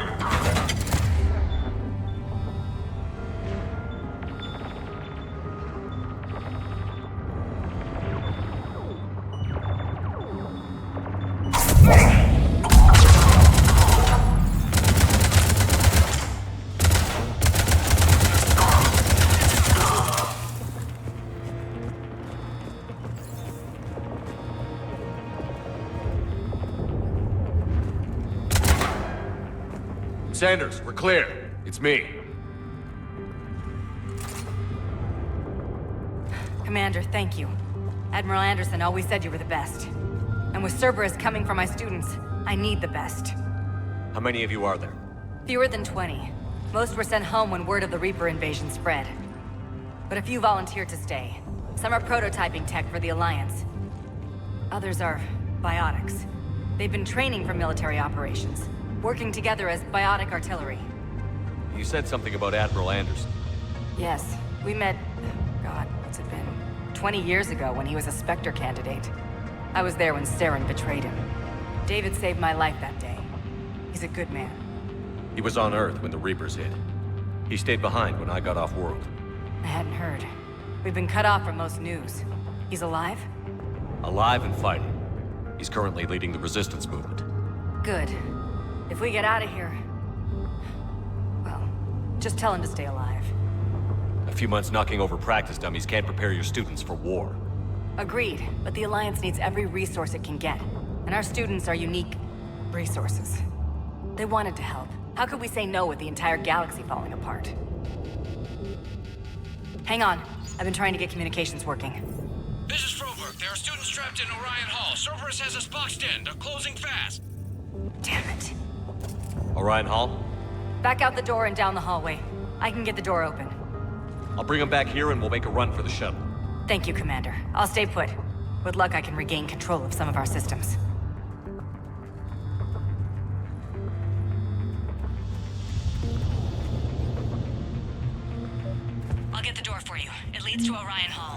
Sanders, we're clear. It's me. Commander, thank you. Admiral Anderson always said you were the best. And with Cerberus coming for my students, I need the best. How many of you are there? Fewer than 20. Most were sent home when word of the Reaper invasion spread. But a few volunteered to stay. Some are prototyping tech for the Alliance. Others are biotics. They've been training for military operations, working together as biotic artillery. You said something about Admiral Anderson. Yes, we met, God, what's it been? 20 years ago when he was a Spectre candidate. I was there when Saren betrayed him. David saved my life that day. He's a good man. He was on Earth when the Reapers hit. He stayed behind when I got off-world. I hadn't heard. We've been cut off from most news. He's alive? Alive and fighting. He's currently leading the resistance movement. Good. If we get out of here... well, just tell him to stay alive. A few months knocking over practice dummies can't prepare your students for war. Agreed, but the Alliance needs every resource it can get. And our students are unique resources. They wanted to help. How could we say no with the entire galaxy falling apart? Hang on. I've been trying to get communications working. This is Froberg. There are students trapped in Orion Hall. Cerberus has us boxed in. They're closing fast. Damn it. Orion Hall? Back out the door and down the hallway. I can get the door open. I'll bring them back here and we'll make a run for the shuttle. Thank you, Commander. I'll stay put. With luck, I can regain control of some of our systems. I'll get the door for you. It leads to Orion Hall.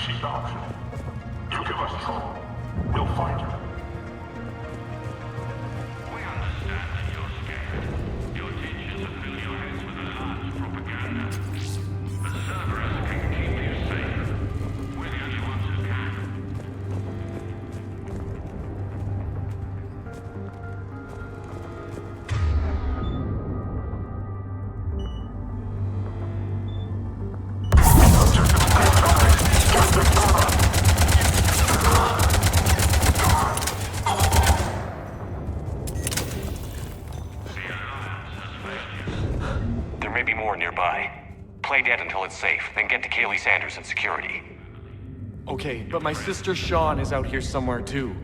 She's optional. You give us trouble, we'll find her. We understand that you're scared. Your teachers have filled your heads with a lot of propaganda. But Cerberus can keep you safe. We're the only ones who can. There may be more nearby. Play dead until it's safe, then get to Kaylee Sanders and security. Okay, but my sister Sean is out here somewhere too.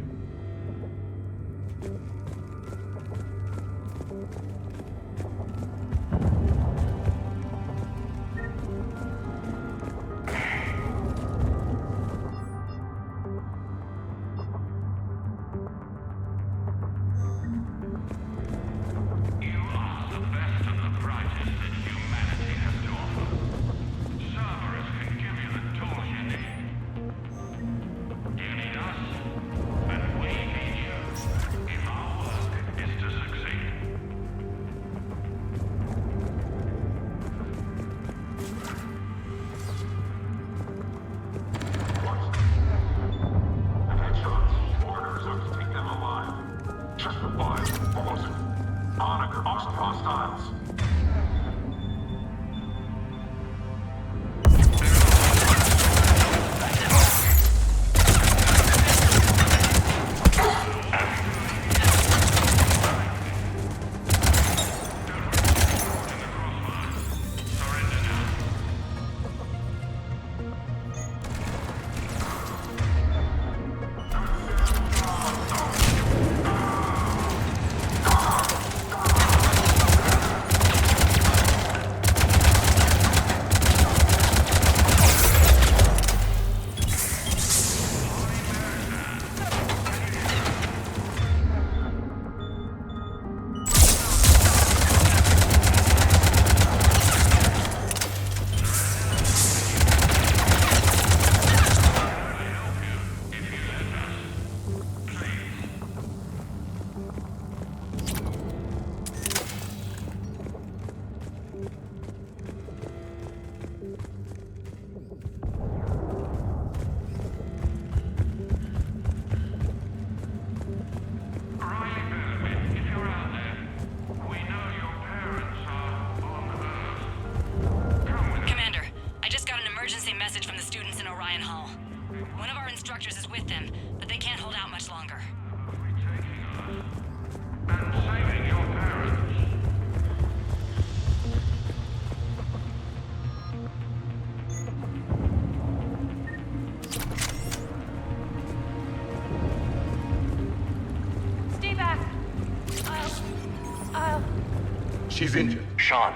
She's injured. Sean,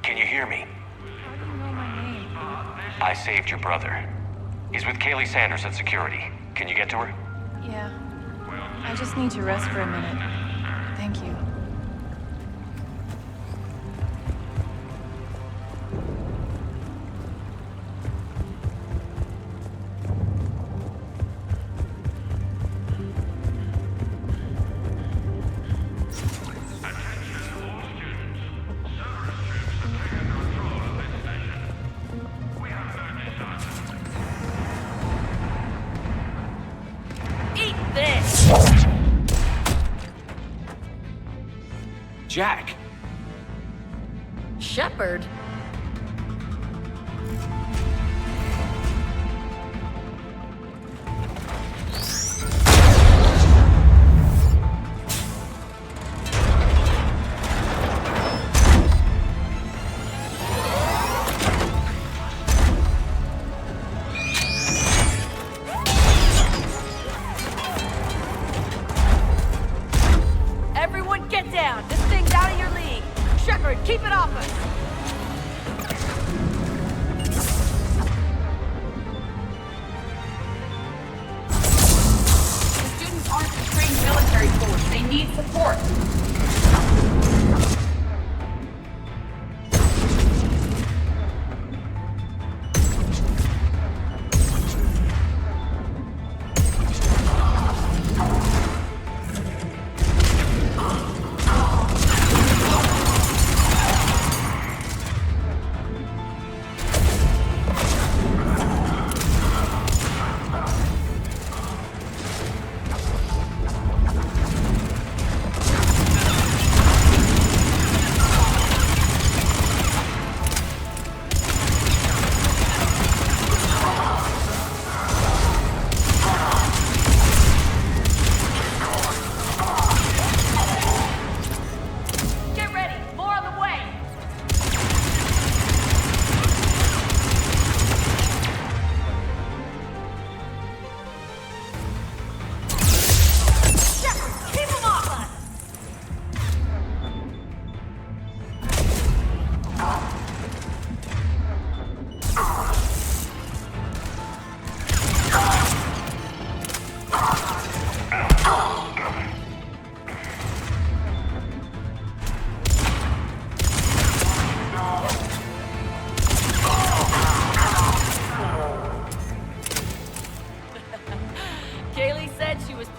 can you hear me? How do you know my name? I saved your brother. He's with Kaylee Sanders at security. Can you get to her? Yeah. I just need to rest for a minute. Thank you. Jack! Shepard? Everyone get down! This thing's out of your league! Shepard, keep it off us!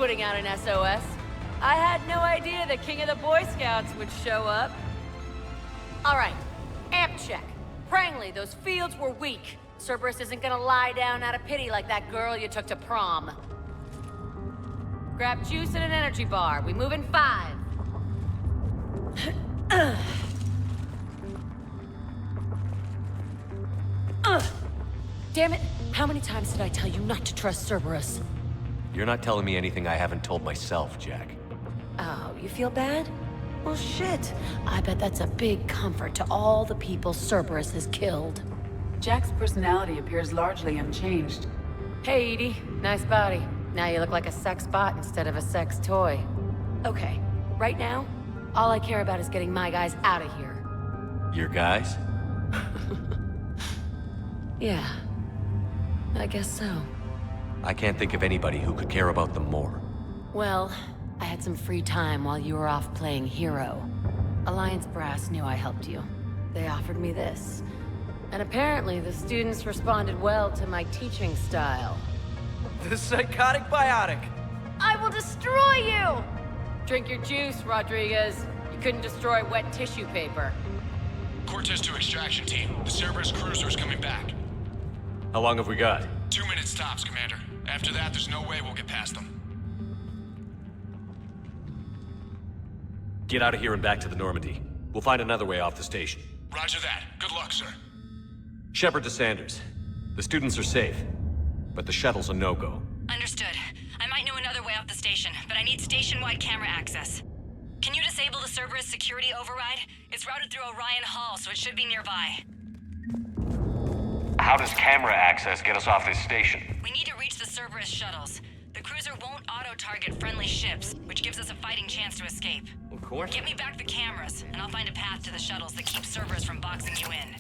putting out an SOS. I had no idea the king of the Boy Scouts would show up. Alright, amp check. Prangley, those fields were weak. Cerberus isn't gonna lie down out of pity like that girl you took to prom. Grab juice and an energy bar. We move in 5. Damn it! How many times did I tell you not to trust Cerberus? You're not telling me anything I haven't told myself, Jack. Oh, you feel bad? Well, shit. I bet that's a big comfort to all the people Cerberus has killed. Jack's personality appears largely unchanged. Hey, EDI. Nice body. Now you look like a sex bot instead of a sex toy. Okay, right now, all I care about is getting my guys out of here. Your guys? Yeah. I guess so. I can't think of anybody who could care about them more. Well, I had some free time while you were off playing hero. Alliance Brass knew I helped you. They offered me this. And apparently the students responded well to my teaching style. The psychotic biotic! I will destroy you! Drink your juice, Rodriguez. You couldn't destroy wet tissue paper. Cortez to extraction team. The Cerberus cruiser is coming back. How long have we got? 2 minutes tops, Commander. After that, there's no way we'll get past them. Get out of here and back to the Normandy. We'll find another way off the station. Roger that. Good luck, sir. Shepard to Sanders. The students are safe, but the shuttle's a no-go. Understood. I might know another way off the station, but I need station-wide camera access. Can you disable the Cerberus security override? It's routed through Orion Hall, so it should be nearby. How does camera access get us off this station? We need to reach the Cerberus shuttles. The cruiser won't auto-target friendly ships, which gives us a fighting chance to escape. Of course. Get me back the cameras, and I'll find a path to the shuttles that keeps Cerberus from boxing you in.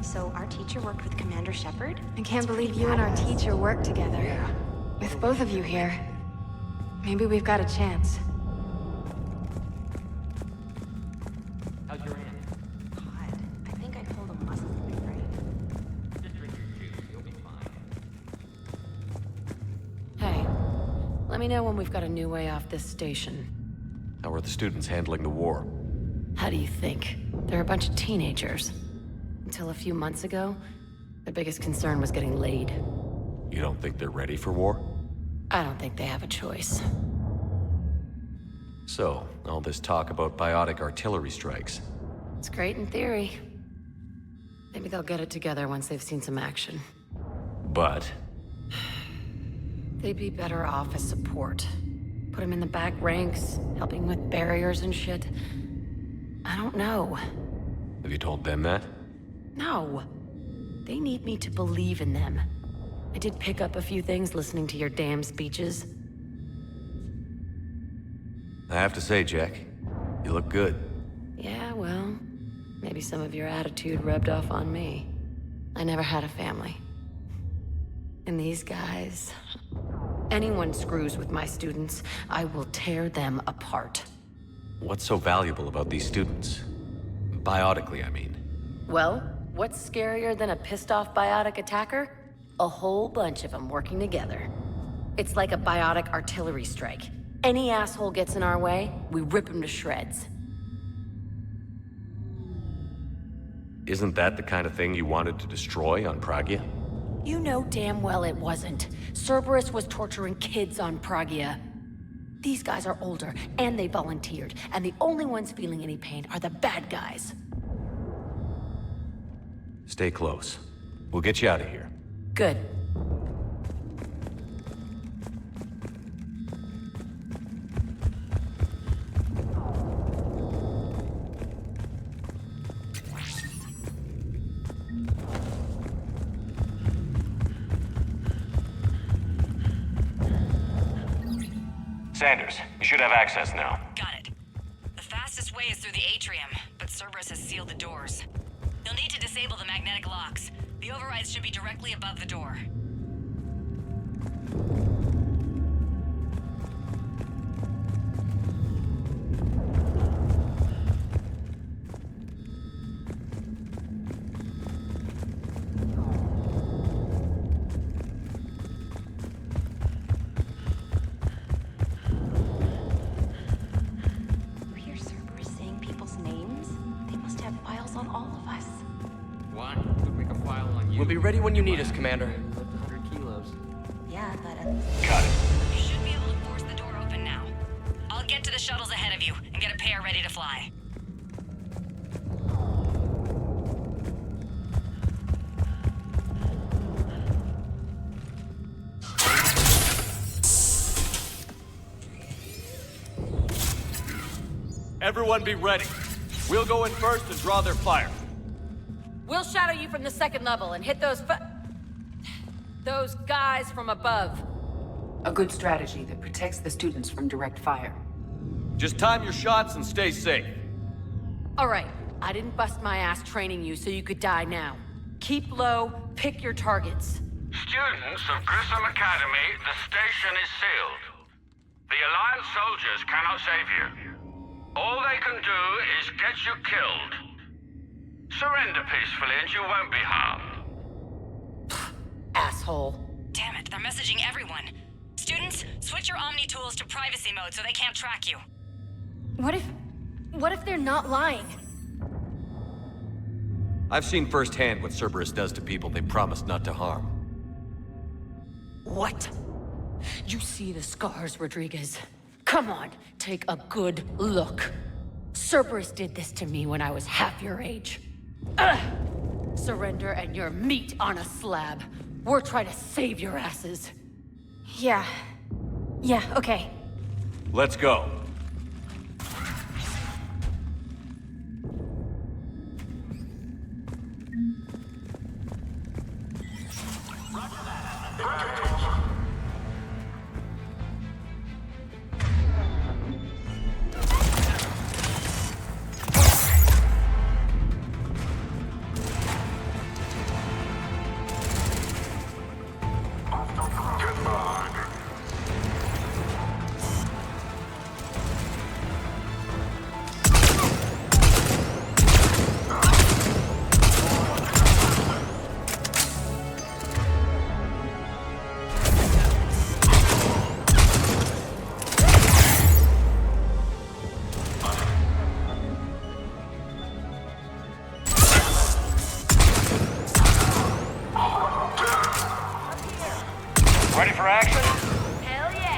So our teacher worked with Commander Shepard? I can't believe you and our teacher worked together. Yeah. With both of you here. Maybe we've got a chance. How's your hand? God, I think I pulled a muscle in my brain. Just drink your juice, you'll be fine. Hey, let me know when we've got a new way off this station. How are the students handling the war? How do you think? They're a bunch of teenagers. Until a few months ago, their biggest concern was getting laid. You don't think they're ready for war? I don't think they have a choice. So, all this talk about biotic artillery strikes. It's great in theory. Maybe they'll get it together once they've seen some action. But? They'd be better off as support. Put them in the back ranks, helping with barriers and shit. I don't know. Have you told them that? No. They need me to believe in them. I did pick up a few things listening to your damn speeches. I have to say, Jack, you look good. Yeah, well, maybe some of your attitude rubbed off on me. I never had a family. And these guys... Anyone screws with my students, I will tear them apart. What's so valuable about these students? Biotically, I mean. Well, what's scarier than a pissed-off biotic attacker? A whole bunch of them working together. It's like a biotic artillery strike. Any asshole gets in our way, we rip him to shreds. Isn't that the kind of thing you wanted to destroy on Pragia? You know damn well it wasn't. Cerberus was torturing kids on Pragia. These guys are older, and they volunteered, and the only ones feeling any pain are the bad guys. Stay close. We'll get you out of here. Good. Sanders, you should have access now. Got it. The fastest way is through the atrium, but Cerberus has sealed the doors. You'll need to disable the magnetic locks. The overrides should be directly above the door. We'll be ready when you need us, Commander. Yeah, but... Got it. You should be able to force the door open now. I'll get to the shuttles ahead of you and get a pair ready to fly. Everyone be ready. We'll go in first and draw their fire. We'll shadow you from the second level and hit those guys from above. A good strategy that protects the students from direct fire. Just time your shots and stay safe. All right, I didn't bust my ass training you so you could die now. Keep low, pick your targets. Students of Grissom Academy, the station is sealed. The Alliance soldiers cannot save you. All they can do is get you killed. Surrender peacefully and you won't be harmed. Asshole. Damn it, they're messaging everyone. Students, switch your Omni tools to privacy mode so they can't track you. What if they're not lying? I've seen firsthand what Cerberus does to people they promised not to harm. What? You see the scars, Rodriguez? Come on, take a good look. Cerberus did this to me when I was half your age. Surrender and you're meat on a slab. We're trying to save your asses. Yeah, okay. Let's go. Ready for action? Hell yeah!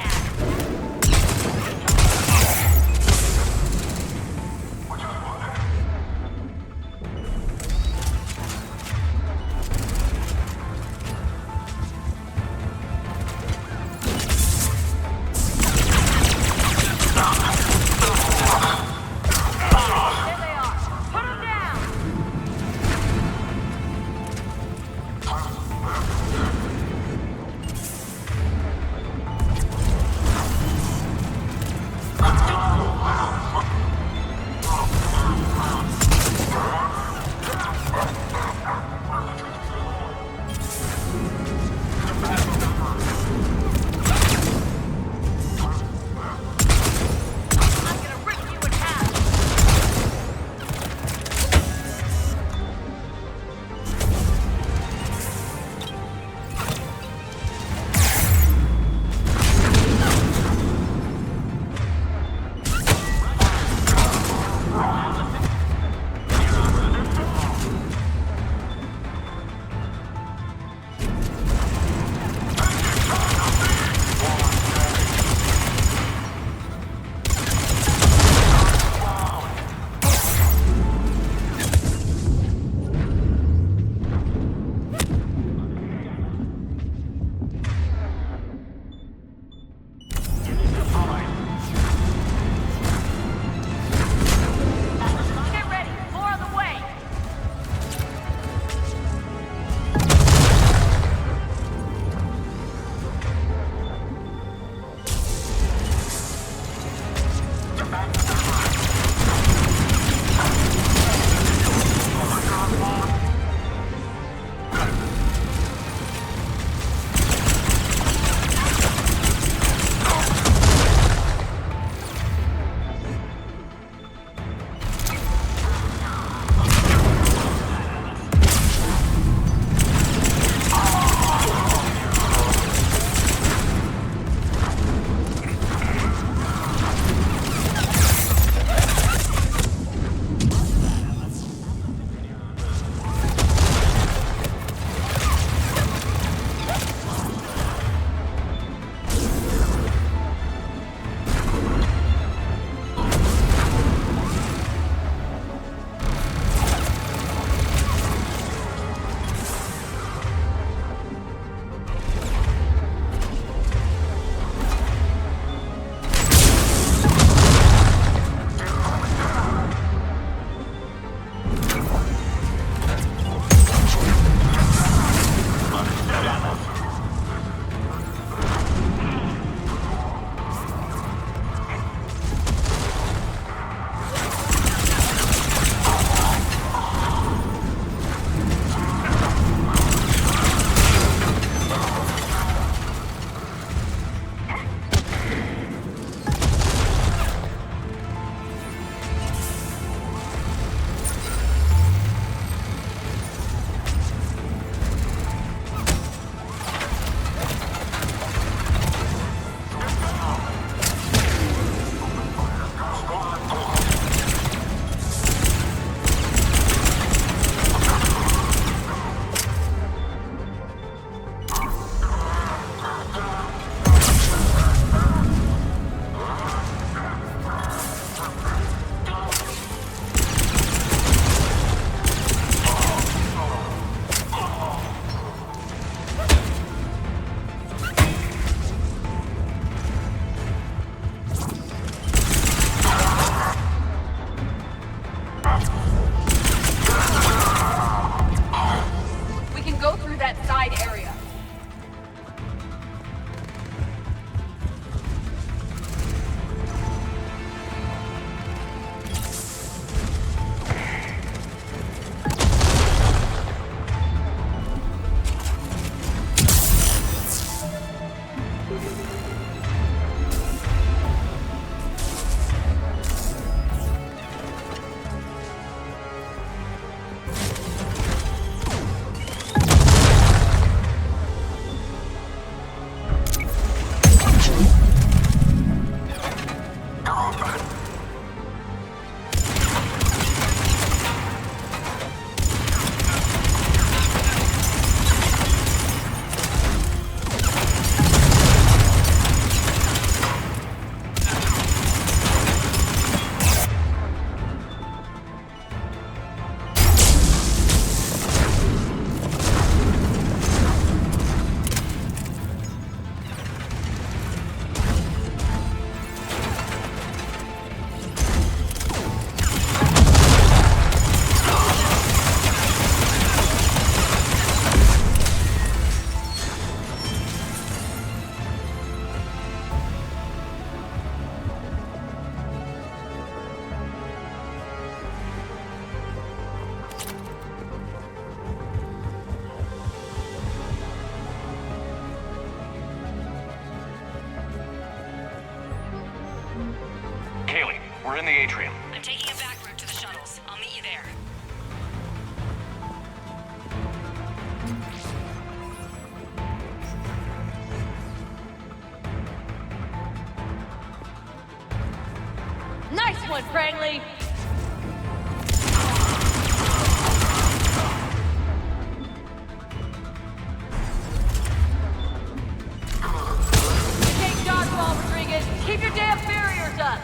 We're in the atrium. I'm taking a back route to the shuttles. I'll meet you there. Nice one, Franklin! Take dodgeball, Rodriguez! Keep your damn barriers up!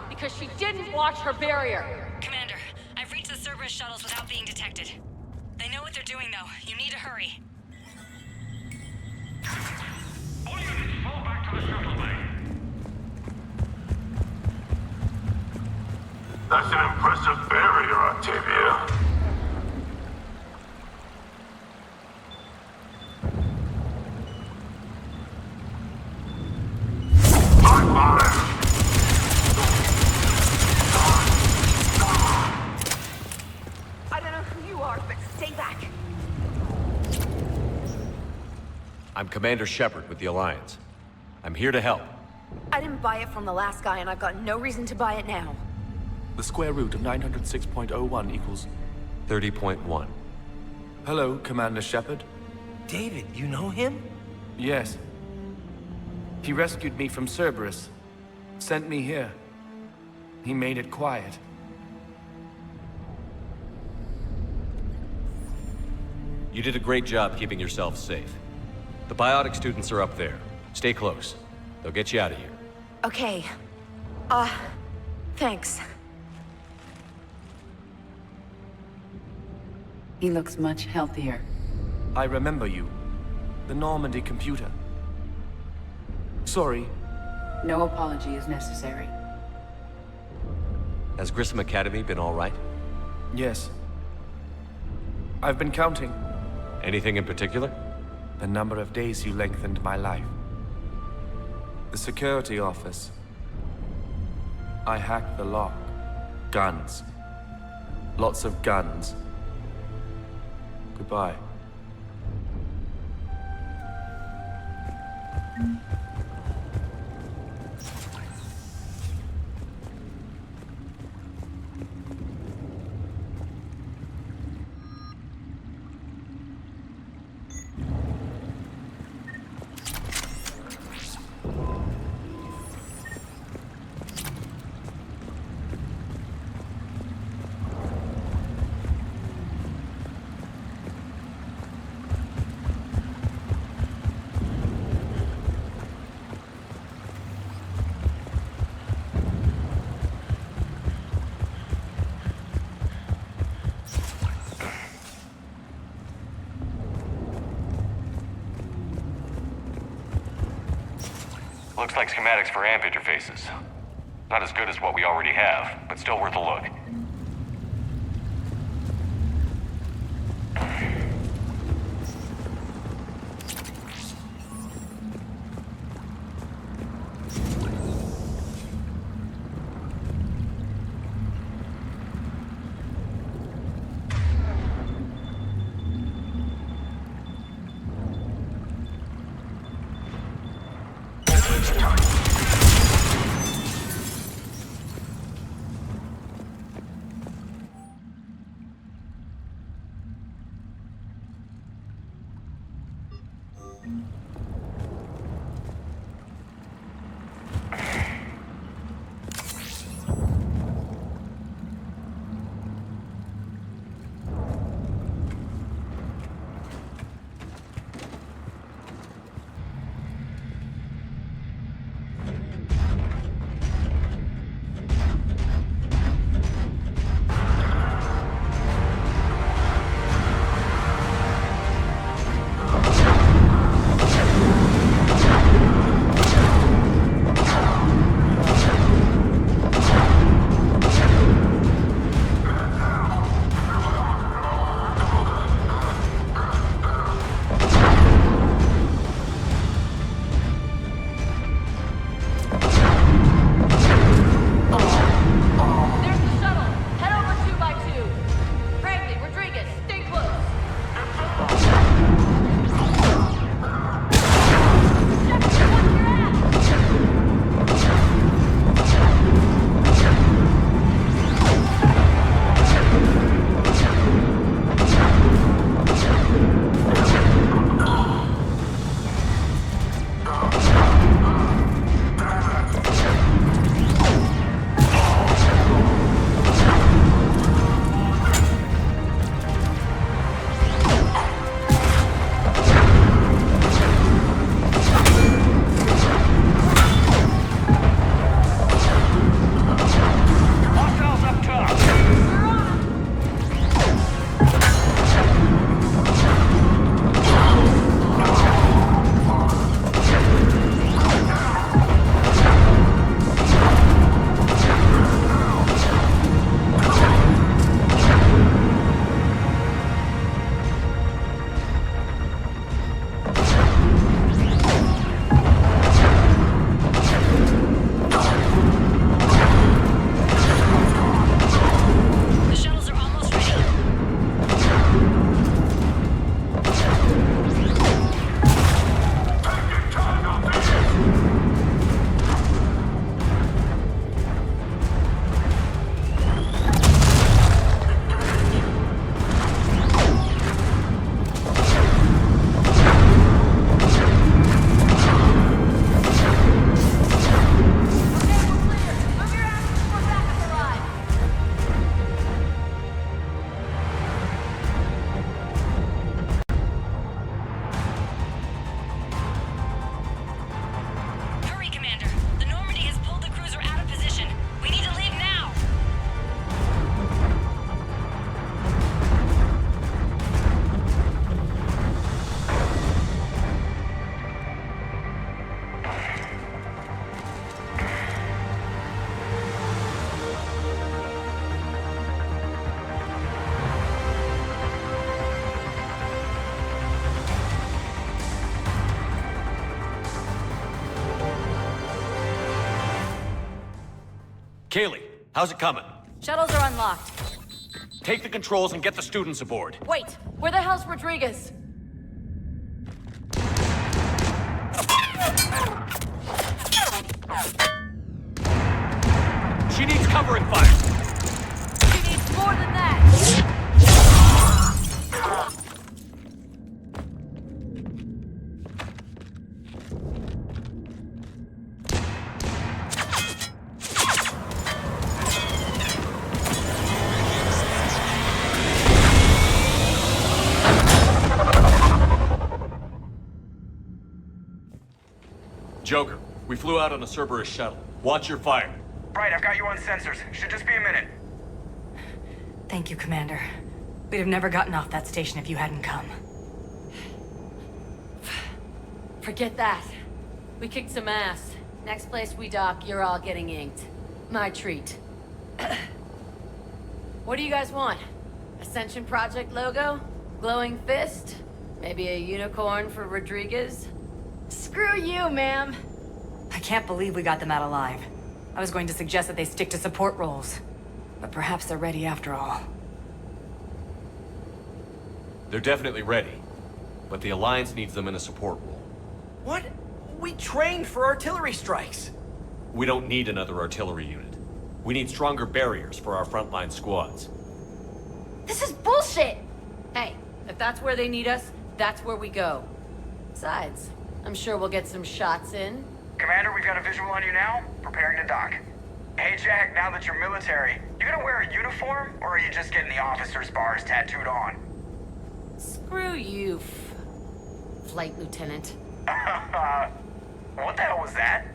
Because she didn't watch her barrier. Commander, I've reached the Cerberus shuttles without being detected. They know what they're doing, though. You need to hurry. All units, fall back to the shuttle bay. That's an impressive barrier, Octavia. I'm Commander Shepard with the Alliance. I'm here to help. I didn't buy it from the last guy, and I've got no reason to buy it now. The square root of 906.01 equals... 30.1. Hello, Commander Shepard. David, you know him? Yes. He rescued me from Cerberus. Sent me here. He made it quiet. You did a great job keeping yourself safe. The biotic students are up there. Stay close. They'll get you out of here. Okay. Thanks. He looks much healthier. I remember you. The Normandy computer. Sorry. No apology is necessary. Has Grissom Academy been all right? Yes. I've been counting. Anything in particular? The number of days you lengthened my life. The security office. I hacked the lock. Guns. Lots of guns. Goodbye. Looks like schematics for amp interfaces. Not as good as what we already have, but still worth a look. Kaylee, how's it coming? Shuttles are unlocked. Take the controls and get the students aboard. Wait, where the hell's Rodriguez? She needs covering fire. She needs more than that. Joker, we flew out on a Cerberus shuttle. Watch your fire. Right, I've got you on sensors. Should just be a minute. Thank you, Commander. We'd have never gotten off that station if you hadn't come. Forget that. We kicked some ass. Next place we dock, you're all getting inked. My treat. What do you guys want? Ascension Project logo? Glowing fist? Maybe a unicorn for Rodriguez? Screw you, ma'am. I can't believe we got them out alive. I was going to suggest that they stick to support roles. But perhaps they're ready after all. They're definitely ready. But the Alliance needs them in a support role. What? We trained for artillery strikes. We don't need another artillery unit. We need stronger barriers for our frontline squads. This is bullshit! Hey, if that's where they need us, that's where we go. Besides, I'm sure we'll get some shots in. Commander, we've got a visual on you now. Preparing to dock. Hey, Jack, now that you're military, you gonna wear a uniform, or are you just getting the officer's bars tattooed on? Screw you, Flight Lieutenant. What the hell was that?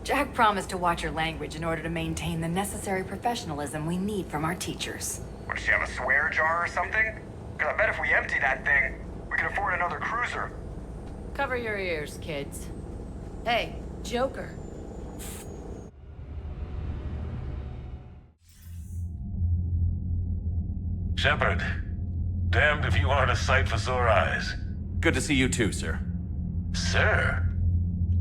Jack promised to watch your language in order to maintain the necessary professionalism we need from our teachers. What, does she have a swear jar or something? Because I bet if we empty that thing, we can afford another cruiser. Cover your ears, kids. Hey, Joker. Shepard, damned if you aren't a sight for sore eyes. Good to see you too, sir. Sir?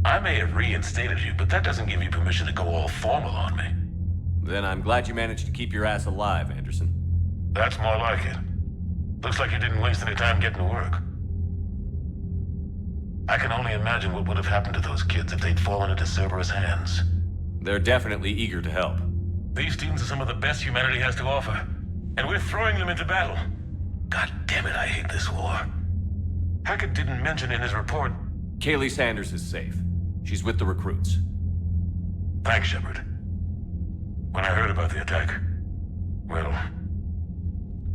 I may have reinstated you, but that doesn't give you permission to go all formal on me. Then I'm glad you managed to keep your ass alive, Anderson. That's more like it. Looks like you didn't waste any time getting to work. I can only imagine what would have happened to those kids if they'd fallen into Cerberus' hands. They're definitely eager to help. These students are some of the best humanity has to offer, and we're throwing them into battle. God damn it, I hate this war. Hackett didn't mention in his report... Kaylee Sanders is safe. She's with the recruits. Thanks, Shepard. When I heard about the attack, well,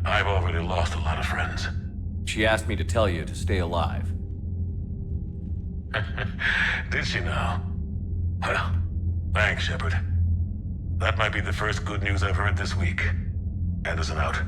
I've already lost a lot of friends. She asked me to tell you to stay alive. Did she now? Well, thanks, Shepard. That might be the first good news I've heard this week. Anderson out.